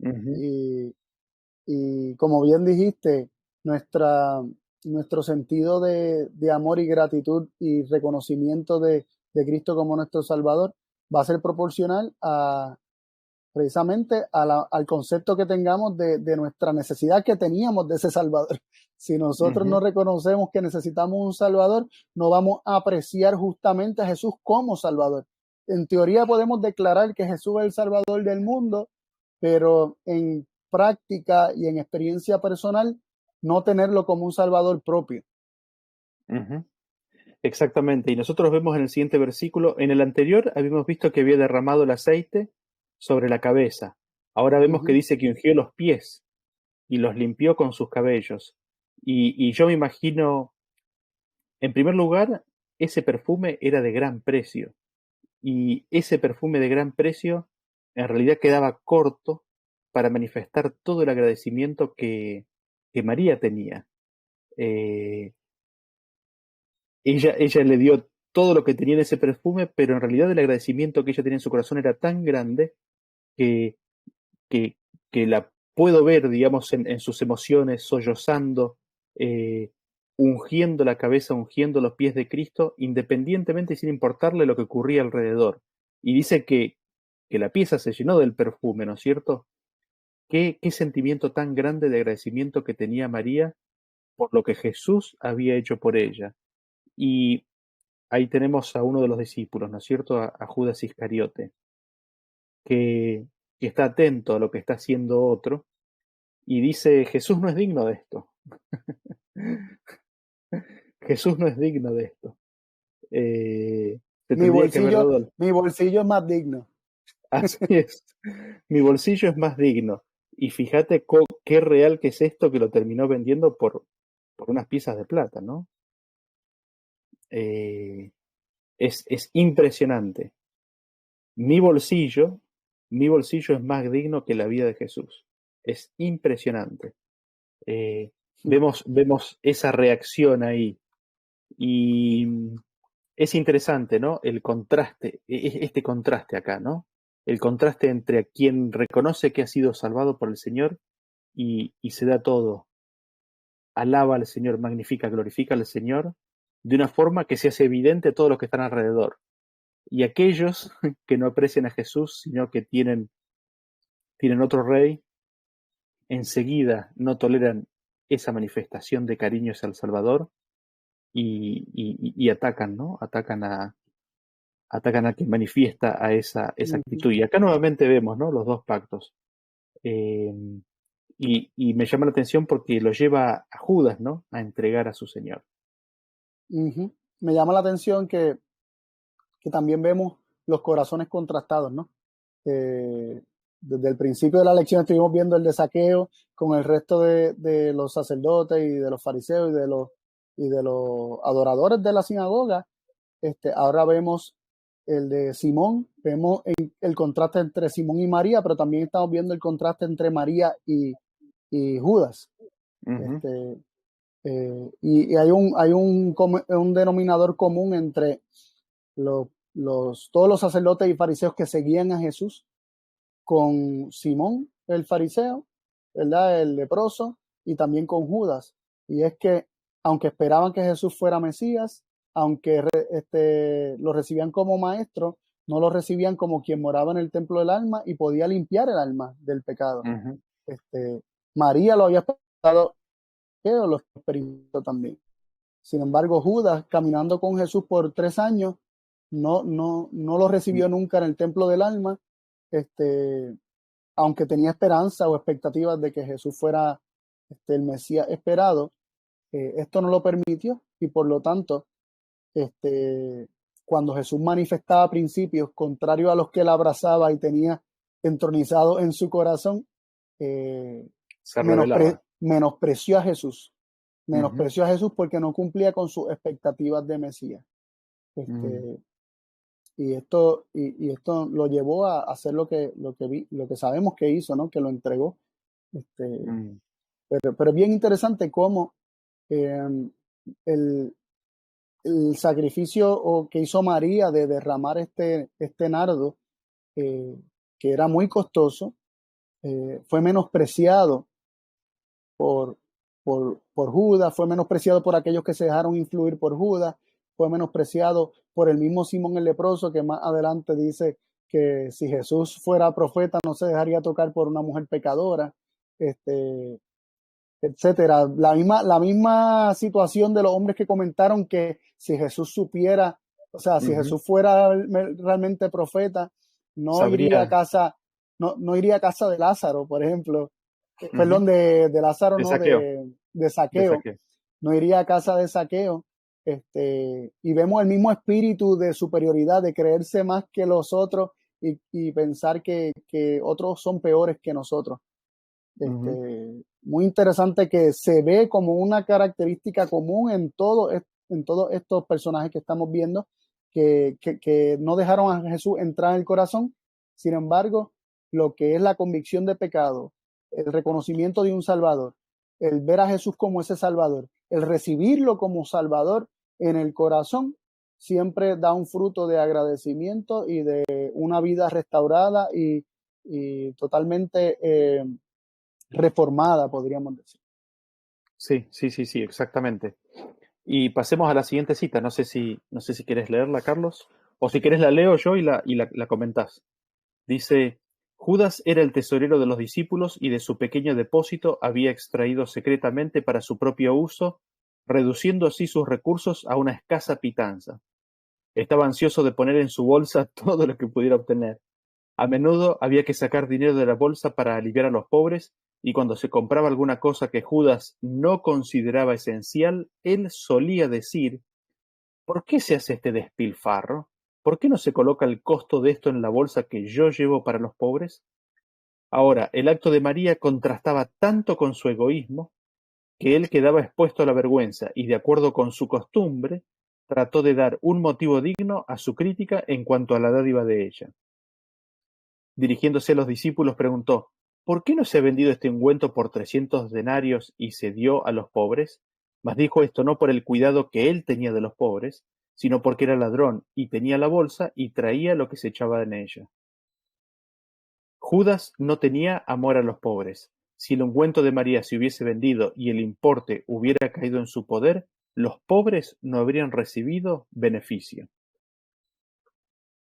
B: Y como bien dijiste, nuestro sentido de amor y gratitud y reconocimiento de Cristo como nuestro Salvador va a ser proporcional precisamente al concepto que tengamos de nuestra necesidad que teníamos de ese Salvador. Si nosotros no reconocemos que necesitamos un Salvador, no vamos a apreciar justamente a Jesús como Salvador. En teoría podemos declarar que Jesús es el Salvador del mundo, pero en práctica y en experiencia personal, no tenerlo como un Salvador propio.
A: Exactamente. Y nosotros vemos en el siguiente versículo, en el anterior habíamos visto que había derramado el aceite sobre la cabeza. Ahora vemos que dice que ungió los pies y los limpió con sus cabellos. Y yo me imagino, en primer lugar, ese perfume era de gran precio. Y ese perfume de gran precio en realidad quedaba corto para manifestar todo el agradecimiento que María tenía. Ella le dio todo lo que tenía en ese perfume, pero en realidad el agradecimiento que ella tenía en su corazón era tan grande que, que, la puedo ver, digamos, en sus emociones, sollozando, ungiendo la cabeza, ungiendo los pies de Cristo, independientemente y sin importarle lo que ocurría alrededor. Y dice que la pieza se llenó del perfume, ¿no es cierto? Qué sentimiento tan grande de agradecimiento que tenía María por lo que Jesús había hecho por ella. Y ahí tenemos a uno de los discípulos, ¿no es cierto? A Judas Iscariote, que está atento a lo que está haciendo otro y dice, Jesús no es digno de esto. Jesús no es digno de esto. Te
B: Mi
A: tendría que haber
B: bolsillo,
A: dado el...
B: mi bolsillo es más digno.
A: Así es. Mi bolsillo es más digno. Y fíjate qué real que es esto que lo terminó vendiendo por unas piezas de plata, ¿no? Es impresionante. Mi bolsillo, mi bolsillo es más digno que la vida de Jesús. Es impresionante. Vemos esa reacción ahí. Y es interesante, ¿no? El contraste, este contraste acá, ¿no? El contraste entre a quien reconoce que ha sido salvado por el Señor y se da todo. Alaba al Señor, magnifica, glorifica al Señor de una forma que se hace evidente a todos los que están alrededor. Y aquellos que no aprecian a Jesús, sino que tienen otro rey, enseguida no toleran esa manifestación de cariño hacia el Salvador y atacan, ¿no? Atacan a quien manifiesta a esa actitud. Y acá nuevamente vemos, ¿no? Los dos pactos. Y me llama la atención porque lo lleva a Judas, ¿no? A entregar a su Señor.
B: Me llama la atención que también vemos los corazones contrastados, ¿no? Desde el principio de la lección estuvimos viendo el de Zaqueo con el resto de los sacerdotes y de los fariseos y de los adoradores de la sinagoga. Ahora vemos el de Simón, vemos el contraste entre Simón y María, pero también estamos viendo el contraste entre María y Judas.
A: Uh-huh.
B: Y hay un denominador común entre todos los sacerdotes y fariseos que seguían a Jesús, con Simón el fariseo, ¿verdad? El leproso, y también con Judas. Y es que, aunque esperaban que Jesús fuera Mesías, aunque lo recibían como maestro, no lo recibían como quien moraba en el templo del alma y podía limpiar el alma del pecado.
A: Uh-huh.
B: María lo había esperado, pero lo experimentó también. Sin embargo, Judas, caminando con Jesús por 3 años, no lo recibió nunca en el templo del alma, aunque tenía esperanza o expectativas de que Jesús fuera el Mesías esperado. Esto no lo permitió y por lo tanto, cuando Jesús manifestaba principios contrarios a los que él abrazaba y tenía entronizado en su corazón,
A: Se revelaba.
B: menospreció a Jesús. Menospreció
A: Uh-huh.
B: a Jesús porque no cumplía con sus expectativas de Mesías.
A: Uh-huh.
B: Y esto lo llevó a hacer lo que sabemos que hizo, ¿no? Que lo entregó.
A: Uh-huh.
B: Pero es bien interesante cómo el sacrificio que hizo María de derramar este nardo, que era muy costoso, fue menospreciado por Judas, fue menospreciado por aquellos que se dejaron influir por Judas, fue menospreciado por el mismo Simón el leproso, que más adelante dice que si Jesús fuera profeta no se dejaría tocar por una mujer pecadora, etcétera. La misma situación de los hombres que comentaron que si Jesús supiera, o sea, si
A: Uh-huh.
B: Jesús fuera realmente profeta, no iría a casa de Lázaro, por ejemplo.
A: Uh-huh.
B: Perdón, de Lázaro,
A: De
B: no,
A: Zaqueo.
B: de
A: De
B: Zaqueo.
A: Zaqueo.
B: No iría a casa de Zaqueo. Y vemos el mismo espíritu de superioridad, de creerse más que los otros y pensar que otros son peores que nosotros.
A: Uh-huh.
B: Muy interesante, que se ve como una característica común en todos estos personajes que estamos viendo, que no dejaron a Jesús entrar en el corazón. Sin embargo, lo que es la convicción de pecado, el reconocimiento de un Salvador, el ver a Jesús como ese Salvador, el recibirlo como Salvador en el corazón, siempre da un fruto de agradecimiento y de una vida restaurada y totalmente reformada, podríamos decir.
A: Sí, exactamente. Y pasemos a la siguiente cita. No sé si querés leerla, Carlos, o si querés la leo yo y la comentás. Dice, Judas era el tesorero de los discípulos y de su pequeño depósito había extraído secretamente para su propio uso, reduciendo así sus recursos a una escasa pitanza. Estaba ansioso de poner en su bolsa todo lo que pudiera obtener. A menudo había que sacar dinero de la bolsa para aliviar a los pobres, y cuando se compraba alguna cosa que Judas no consideraba esencial, él solía decir: ¿por qué se hace este despilfarro? ¿Por qué no se coloca el costo de esto en la bolsa que yo llevo para los pobres? Ahora, el acto de María contrastaba tanto con su egoísmo que él quedaba expuesto a la vergüenza y, de acuerdo con su costumbre, trató de dar un motivo digno a su crítica en cuanto a la dádiva de ella. Dirigiéndose a los discípulos, preguntó: ¿por qué no se ha vendido este ungüento por 300 denarios y se dio a los pobres? Mas dijo esto no por el cuidado que él tenía de los pobres, sino porque era ladrón y tenía la bolsa y traía lo que se echaba en ella. Judas no tenía amor a los pobres. Si el ungüento de María se hubiese vendido y el importe hubiera caído en su poder, los pobres no habrían recibido beneficio.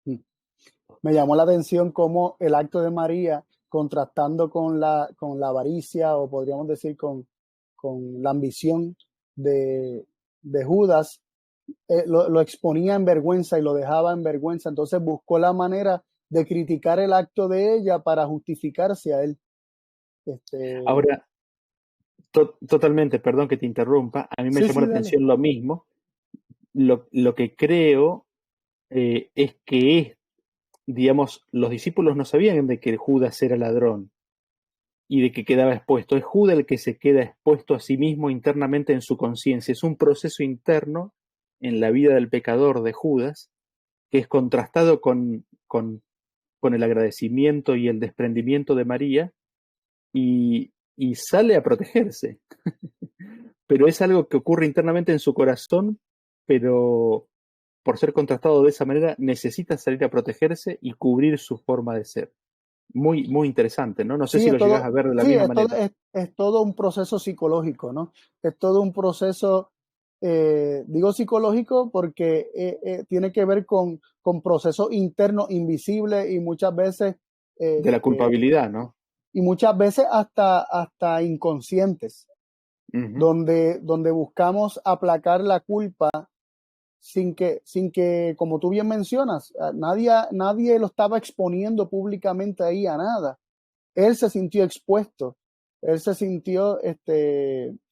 B: Me llamó la atención cómo el acto de María, contrastando con la avaricia, o podríamos decir con la ambición de Judas, lo exponía en vergüenza y lo dejaba en vergüenza. Entonces buscó la manera de criticar el acto de ella para justificarse a él.
A: Ahora, totalmente, perdón que te interrumpa, a mí me
B: Sí,
A: llamó
B: sí,
A: la
B: dale.
A: atención lo mismo. Lo que creo es que, digamos, los discípulos no sabían de que Judas era ladrón y de que quedaba expuesto. Es Judas el que se queda expuesto a sí mismo internamente en su conciencia. Es un proceso interno en la vida del pecador de Judas que es contrastado con el agradecimiento y el desprendimiento de María y sale a protegerse. Pero es algo que ocurre internamente en su corazón, pero por ser contrastado de esa manera necesita salir a protegerse y cubrir su forma de ser. Muy, muy interesante, ¿no? No sé
B: Sí,
A: si lo llegas a ver de la misma manera.
B: es todo un proceso psicológico, ¿no? Es todo un proceso, digo psicológico porque tiene que ver con procesos internos invisibles y muchas veces,
A: De la
B: eh,
A: culpabilidad, ¿no?
B: hasta inconscientes,
A: Ujú,
B: donde buscamos aplacar la culpa sin que, como tú bien mencionas, nadie lo estaba exponiendo públicamente ahí a nada. Él se sintió expuesto, él se sintió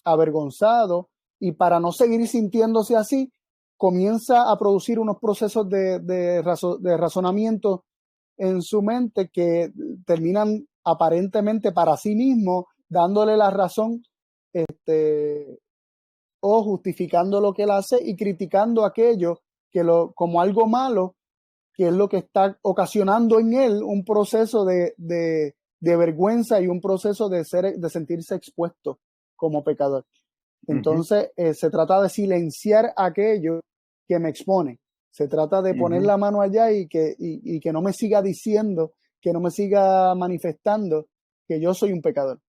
B: avergonzado, y para no seguir sintiéndose así, comienza a producir unos procesos de razonamiento en su mente que terminan aparentemente para sí mismo dándole la razón, o justificando lo que él hace y criticando aquello como algo malo, que es lo que está ocasionando en él un proceso de vergüenza y un proceso de sentirse expuesto como pecador.
A: ujú,
B: Entonces, se trata de silenciar aquello que me expone. Se trata de poner
A: ujú.
B: la mano allá y que no me siga diciendo, que no me siga manifestando que yo soy un pecador.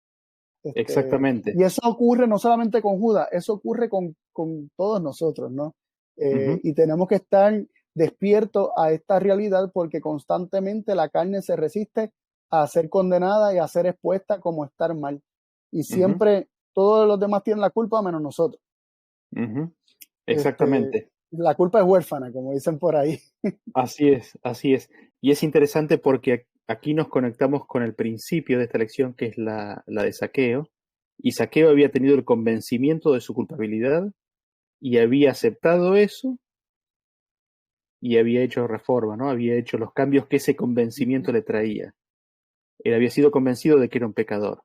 A: Exactamente.
B: Y eso ocurre no solamente con Judas, eso ocurre con todos nosotros, ¿no?
A: Ujú,
B: Y tenemos que estar despiertos a esta realidad, porque constantemente la carne se resiste a ser condenada y a ser expuesta como estar mal. Y
A: ujú,
B: siempre todos los demás tienen la culpa menos nosotros.
A: ujú.
B: Este,
A: Exactamente.
B: la culpa es huérfana, como dicen por ahí.
A: Así es, así es. Y es interesante porque aquí nos conectamos con el principio de esta lección, que es la de Saqueo. Y Saqueo había tenido el convencimiento de su culpabilidad y había aceptado eso y había hecho reforma, ¿no? Había hecho los cambios que ese convencimiento le traía. Él había sido convencido de que era un pecador.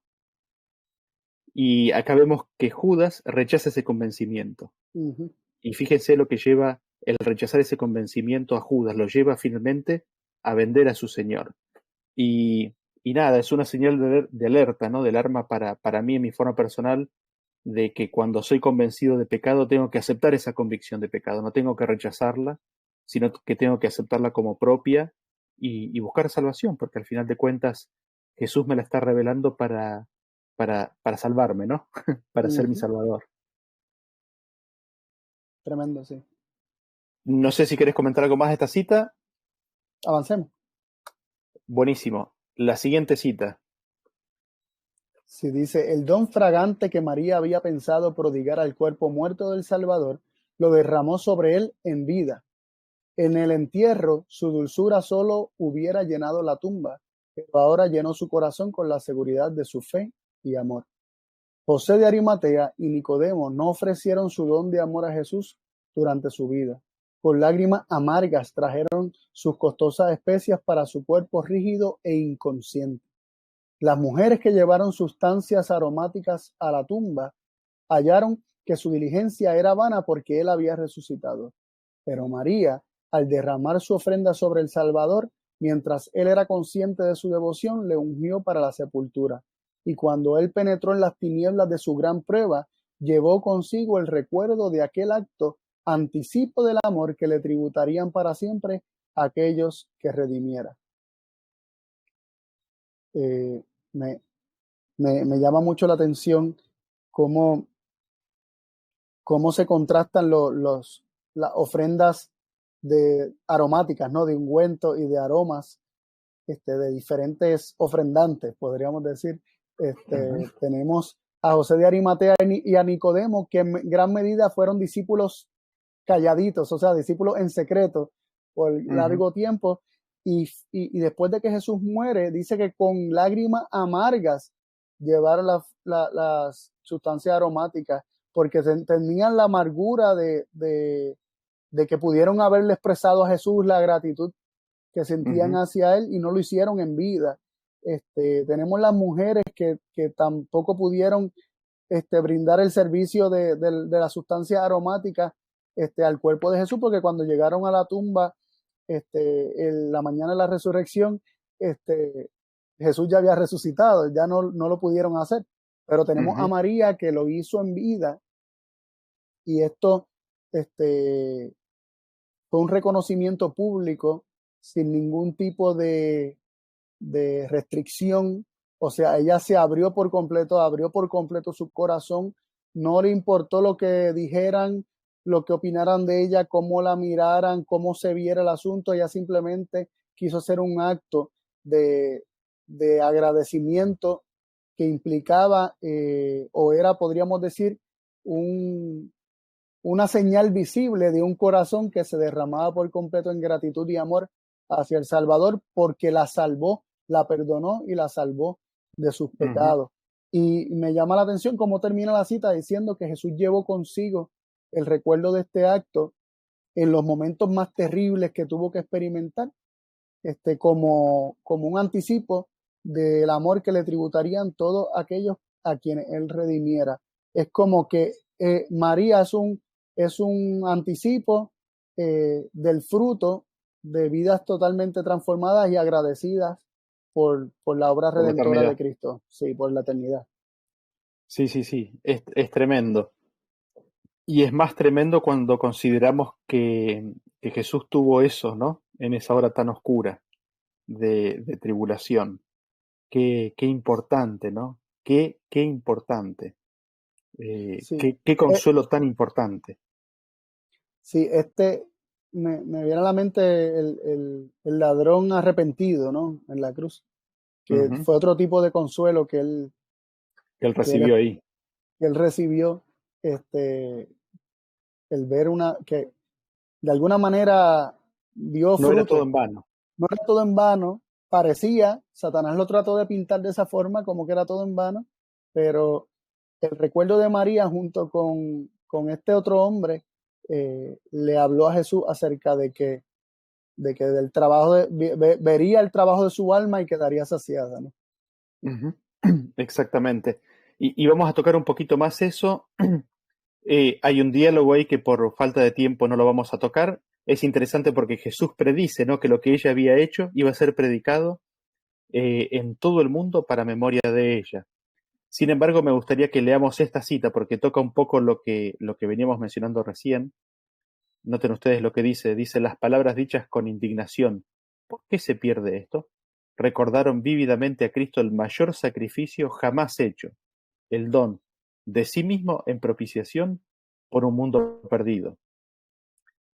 A: Y acá vemos que Judas rechaza ese convencimiento.
B: Ujú.
A: Y fíjense lo que lleva el rechazar ese convencimiento a Judas, lo lleva finalmente a vender a su Señor. Y, y nada, es una señal de alerta, ¿no? Del arma para mí en mi forma personal, de que cuando soy convencido de pecado tengo que aceptar esa convicción de pecado, no tengo que rechazarla, sino que tengo que aceptarla como propia y buscar salvación, porque al final de cuentas Jesús me la está revelando para salvarme, ¿no? Para ser mi
B: Ujú.
A: salvador.
B: Tremendo, sí.
A: No sé si querés comentar algo más de esta cita.
B: Avancemos.
A: Buenísimo. la siguiente cita.
B: Si dice, el don fragante que María había pensado prodigar al cuerpo muerto del Salvador, lo derramó sobre él en vida. En el entierro, su dulzura solo hubiera llenado la tumba, pero ahora llenó su corazón con la seguridad de su fe y amor. José de Arimatea y Nicodemo no ofrecieron su don de amor a Jesús durante su vida. Con lágrimas amargas trajeron sus costosas especias para su cuerpo rígido e inconsciente. Las mujeres que llevaron sustancias aromáticas a la tumba hallaron que su diligencia era vana porque él había resucitado. Pero María, al derramar su ofrenda sobre el Salvador, mientras él era consciente de su devoción, le ungió para la sepultura. Y cuando él penetró en las tinieblas de su gran prueba, llevó consigo el recuerdo de aquel acto, anticipo del amor que le tributarían para siempre aquellos que redimiera. Me llama mucho la atención cómo se contrastan las ofrendas aromáticas, ¿no? De ungüento y de aromas, de diferentes ofrendantes, podríamos decir. Tenemos a José de Arimatea y a Nicodemo, que en gran medida fueron discípulos calladitos, o sea, discípulos en secreto por largo tiempo. Y después de que Jesús muere, dice que con lágrimas amargas llevaron las sustancias aromáticas, porque tenían la amargura de que pudieron haberle expresado a Jesús la gratitud que sentían hacia él y no lo hicieron en vida. Tenemos las mujeres que tampoco pudieron brindar el servicio de la sustancia aromática al cuerpo de Jesús, porque cuando llegaron a la tumba en la mañana de la resurrección, Jesús ya había resucitado, ya no lo pudieron hacer. Pero tenemos a María, que lo hizo en vida, y esto fue un reconocimiento público sin ningún tipo de restricción. O sea, ella se abrió por completo su corazón, no le importó lo que dijeran, lo que opinaran de ella, cómo la miraran, cómo se viera el asunto. Ella simplemente quiso hacer un acto de agradecimiento que implicaba, o era, podríamos decir, una señal visible de un corazón que se derramaba por completo en gratitud y amor hacia el Salvador, porque la salvó, la perdonó y la salvó de sus pecados. Y me llama la atención cómo termina la cita diciendo que Jesús llevó consigo el recuerdo de este acto en los momentos más terribles que tuvo que experimentar, como un anticipo del amor que le tributarían todos aquellos a quienes él redimiera. Es como que María es un anticipo del fruto de vidas totalmente transformadas y agradecidas por la obra redentora de Cristo, sí, por la eternidad.
A: Sí, es tremendo. Y es más tremendo cuando consideramos que Jesús tuvo eso, ¿no? En esa hora tan oscura de tribulación. Qué importante, ¿no? Qué importante.
B: Sí.
A: Qué consuelo tan importante.
B: Sí, me viene a la mente el ladrón arrepentido, ¿no? En la cruz, que fue otro tipo de consuelo que él
A: recibió ahí.
B: Que él recibió, el ver que de alguna manera dio fruto.
A: No era todo en vano.
B: No era todo en vano, parecía, Satanás lo trató de pintar de esa forma, como que era todo en vano, pero el recuerdo de María junto con este otro hombre le habló a Jesús acerca de que del trabajo vería el trabajo de su alma y quedaría saciada, ¿no?
A: Exactamente. Y vamos a tocar un poquito más eso. Hay un diálogo ahí que por falta de tiempo no lo vamos a tocar. Es interesante porque Jesús predice, ¿no?, que lo que ella había hecho iba a ser predicado en todo el mundo para memoria de ella. Sin embargo, me gustaría que leamos esta cita porque toca un poco lo que veníamos mencionando recién. Noten ustedes lo que dice. Dice, las palabras dichas con indignación. ¿Por qué se pierde esto? Recordaron vívidamente a Cristo el mayor sacrificio jamás hecho, el don de sí mismo en propiciación por un mundo perdido.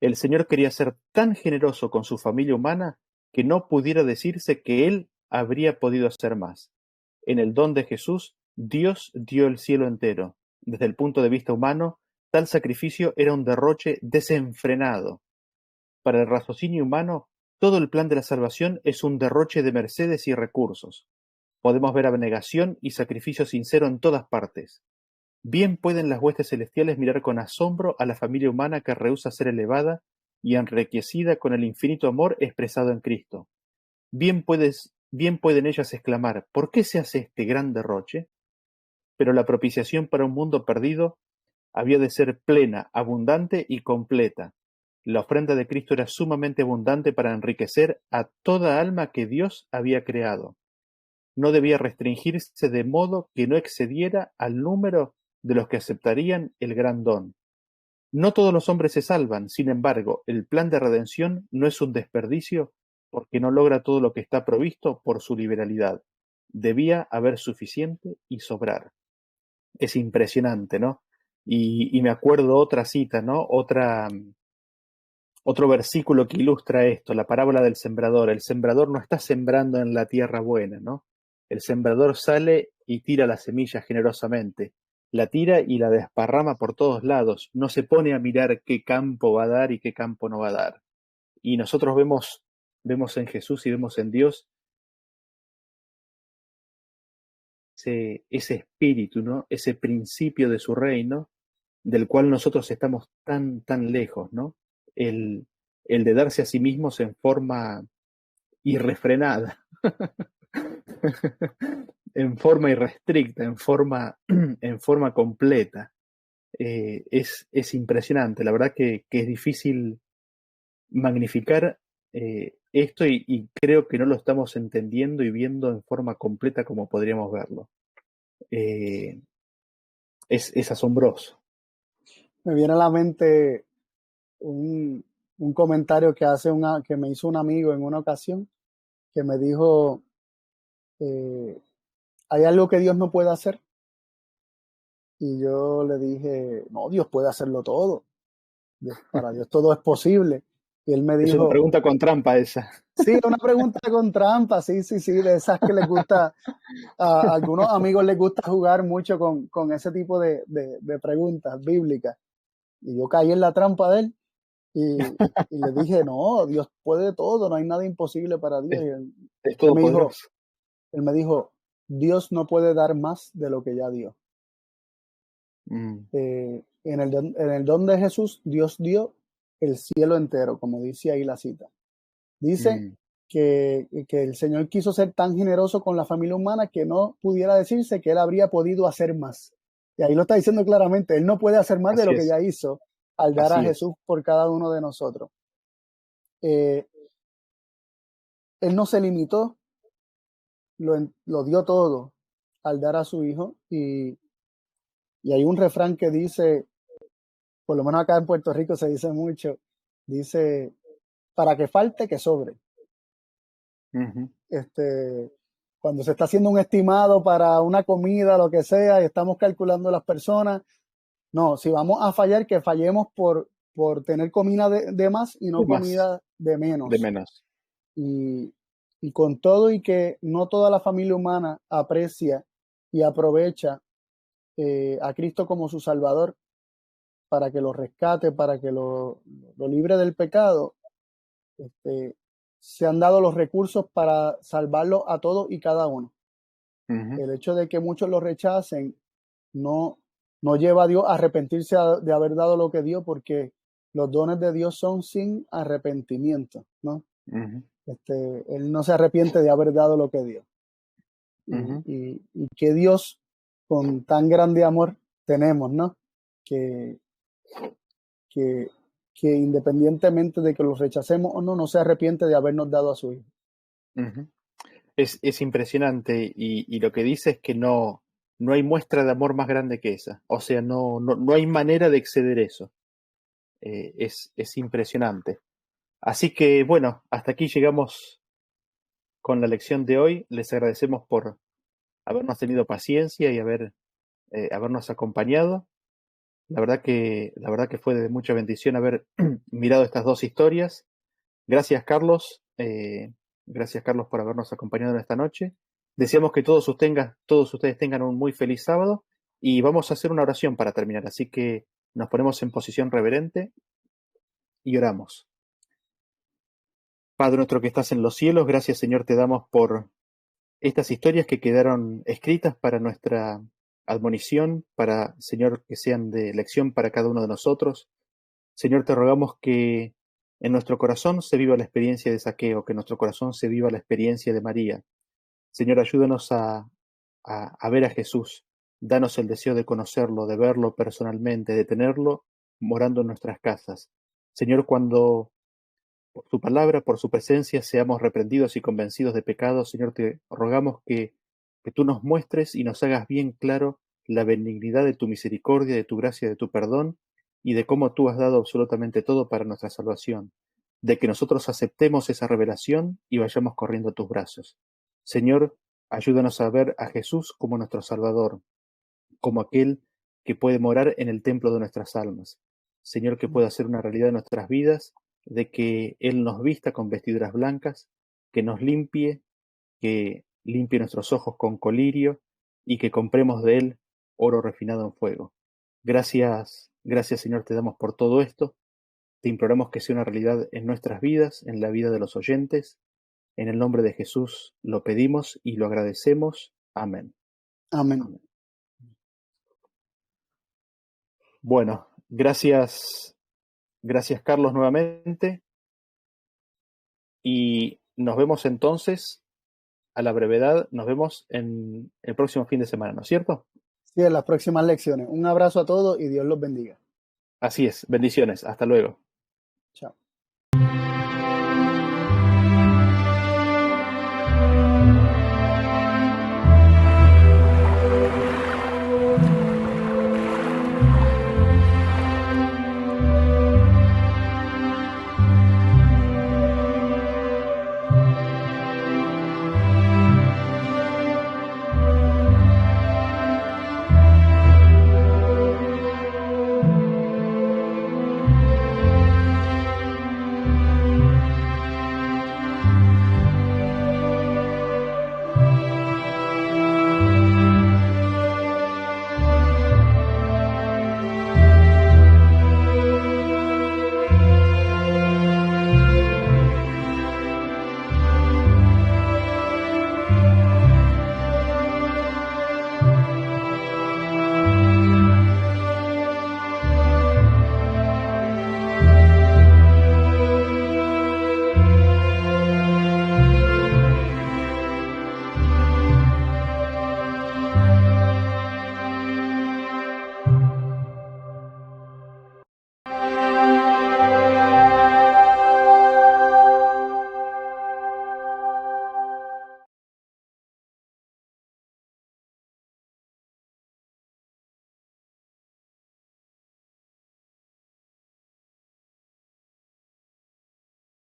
A: El Señor quería ser tan generoso con su familia humana que no pudiera decirse que Él habría podido hacer más. En el don de Jesús, Dios dio el cielo entero. Desde el punto de vista humano, tal sacrificio era un derroche desenfrenado. Para el raciocinio humano, todo el plan de la salvación es un derroche de mercedes y recursos. Podemos ver abnegación y sacrificio sincero en todas partes. Bien pueden las huestes celestiales mirar con asombro a la familia humana que rehúsa ser elevada y enriquecida con el infinito amor expresado en Cristo. Bien pueden ellas exclamar, ¿por qué se hace este gran derroche? Pero la propiciación para un mundo perdido había de ser plena, abundante y completa. La ofrenda de Cristo era sumamente abundante para enriquecer a toda alma que Dios había creado. No debía restringirse de modo que no excediera al número de los que aceptarían el gran don. No todos los hombres se salvan, sin embargo, el plan de redención no es un desperdicio porque no logra todo lo que está provisto por su liberalidad. Debía haber suficiente y sobrar. Es impresionante, ¿no? Y me acuerdo otra cita, ¿no? Otro versículo que ilustra esto, la parábola del sembrador. El sembrador no está sembrando en la tierra buena, ¿no? El sembrador sale y tira la semilla generosamente. La tira y la desparrama por todos lados. No se pone a mirar qué campo va a dar y qué campo no va a dar. Y nosotros vemos en Jesús y vemos en Dios ese espíritu, ¿no? Ese principio de su reino, del cual nosotros estamos tan lejos, ¿no? El, el de darse a sí mismos en forma irrefrenada, en forma irrestricta, en forma completa. Es impresionante, la verdad que es difícil magnificar esto y creo que no lo estamos entendiendo y viendo en forma completa como podríamos verlo. Eh, es asombroso.
B: Me viene a la mente un comentario que me hizo un amigo en una ocasión, que me dijo, ¿hay algo que Dios no puede hacer? Y yo le dije, no, Dios puede hacerlo todo. Para Dios todo es posible. Y él me
A: Es una
B: dijo,
A: pregunta con trampa esa.
B: sí, una pregunta con trampa, sí, de esas que les gusta, a algunos amigos les gusta jugar mucho con ese tipo de preguntas bíblicas. Y yo caí en la trampa de él y le dije, no, Dios puede todo, no hay nada imposible para Dios.
A: Es,
B: Y él,
A: es
B: él me dijo,
A: todopoderoso.
B: él me dijo, Dios no puede dar más de lo que ya dio.
A: Mm,
B: En el don de Jesús, Dios dio el cielo entero, como dice ahí la cita. Dice
A: mm,
B: que el Señor quiso ser tan generoso con la familia humana que no pudiera decirse que Él habría podido hacer más. Y ahí lo está diciendo claramente, Él no puede hacer más de
A: así
B: lo que
A: es,
B: ya hizo al dar a
A: así es.
B: Jesús por cada uno de nosotros. Eh, él no se limitó, lo dio todo al dar a su Hijo. Y hay un refrán que dice, por lo menos acá en Puerto Rico se dice mucho, dice, para que falte, que sobre.
A: Ujú.
B: Cuando se está haciendo un estimado para una comida, lo que sea, y estamos calculando las personas, no, si vamos a fallar, que fallemos por tener comida de más y no
A: De más,
B: comida de
A: de
B: menos.
A: menos.
B: Y, y con todo y que no toda la familia humana aprecia y aprovecha a Cristo como su Salvador para que lo rescate, para que lo libre del pecado, este, se han dado los recursos para salvarlo a todos y cada uno.
A: Ujú.
B: El hecho de que muchos lo rechacen no, no lleva a Dios a arrepentirse de haber dado lo que dio, porque los dones de Dios son sin arrepentimiento, ¿no?
A: Ujú,
B: Él no se arrepiente de haber dado lo que dio.
A: ujú.
B: Y que Dios, con tan grande amor, tenemos, ¿no? Que, que, que independientemente de que los rechacemos o no, no se arrepiente de habernos dado a su Hijo.
A: Ujú. Es impresionante y lo que dice es que no hay muestra de amor más grande que esa. O sea, no hay manera de exceder eso. Es impresionante. Así que bueno, hasta aquí llegamos con la lección de hoy. Les agradecemos por habernos tenido paciencia y habernos acompañado. La verdad que fue de mucha bendición haber mirado estas dos historias. Gracias, Carlos. Gracias, Carlos, por habernos acompañado en esta noche. Deseamos que todos ustedes tengan un muy feliz sábado y vamos a hacer una oración para terminar. Así que nos ponemos en posición reverente y oramos. Padre nuestro que estás en los cielos, gracias, Señor, te damos por estas historias que quedaron escritas para nuestra admonición, para, Señor, que sean de lección para cada uno de nosotros. Señor, te rogamos que en nuestro corazón se viva la experiencia de Zaqueo, que en nuestro corazón se viva la experiencia de María. Señor, ayúdanos a ver a Jesús. Danos el deseo de conocerlo, de verlo personalmente, de tenerlo morando en nuestras casas. Señor, cuando por tu palabra, por su presencia, seamos reprendidos y convencidos de pecado, Señor, te rogamos que tú nos muestres y nos hagas bien claro la benignidad de tu misericordia, de tu gracia, de tu perdón, y de cómo tú has dado absolutamente todo para nuestra salvación, de que nosotros aceptemos esa revelación y vayamos corriendo a tus brazos. Señor, ayúdanos a ver a Jesús como nuestro Salvador, como aquel que puede morar en el templo de nuestras almas. Señor, que pueda hacer una realidad en nuestras vidas, de que Él nos vista con vestiduras blancas, que nos limpie, que limpie nuestros ojos con colirio y que compremos de Él oro refinado en fuego. Gracias, gracias Señor, te damos por todo esto. Te imploramos que sea una realidad en nuestras vidas, en la vida de los oyentes. En el nombre de Jesús lo pedimos y lo agradecemos. Amén.
B: Amén.
A: Amén. Bueno, gracias Carlos nuevamente y nos vemos entonces a la brevedad, nos vemos en el próximo fin de semana, ¿no es cierto?
B: Sí, en las próximas lecciones. Un abrazo a todos y Dios los bendiga.
A: Así es, bendiciones, hasta luego.
B: Chao.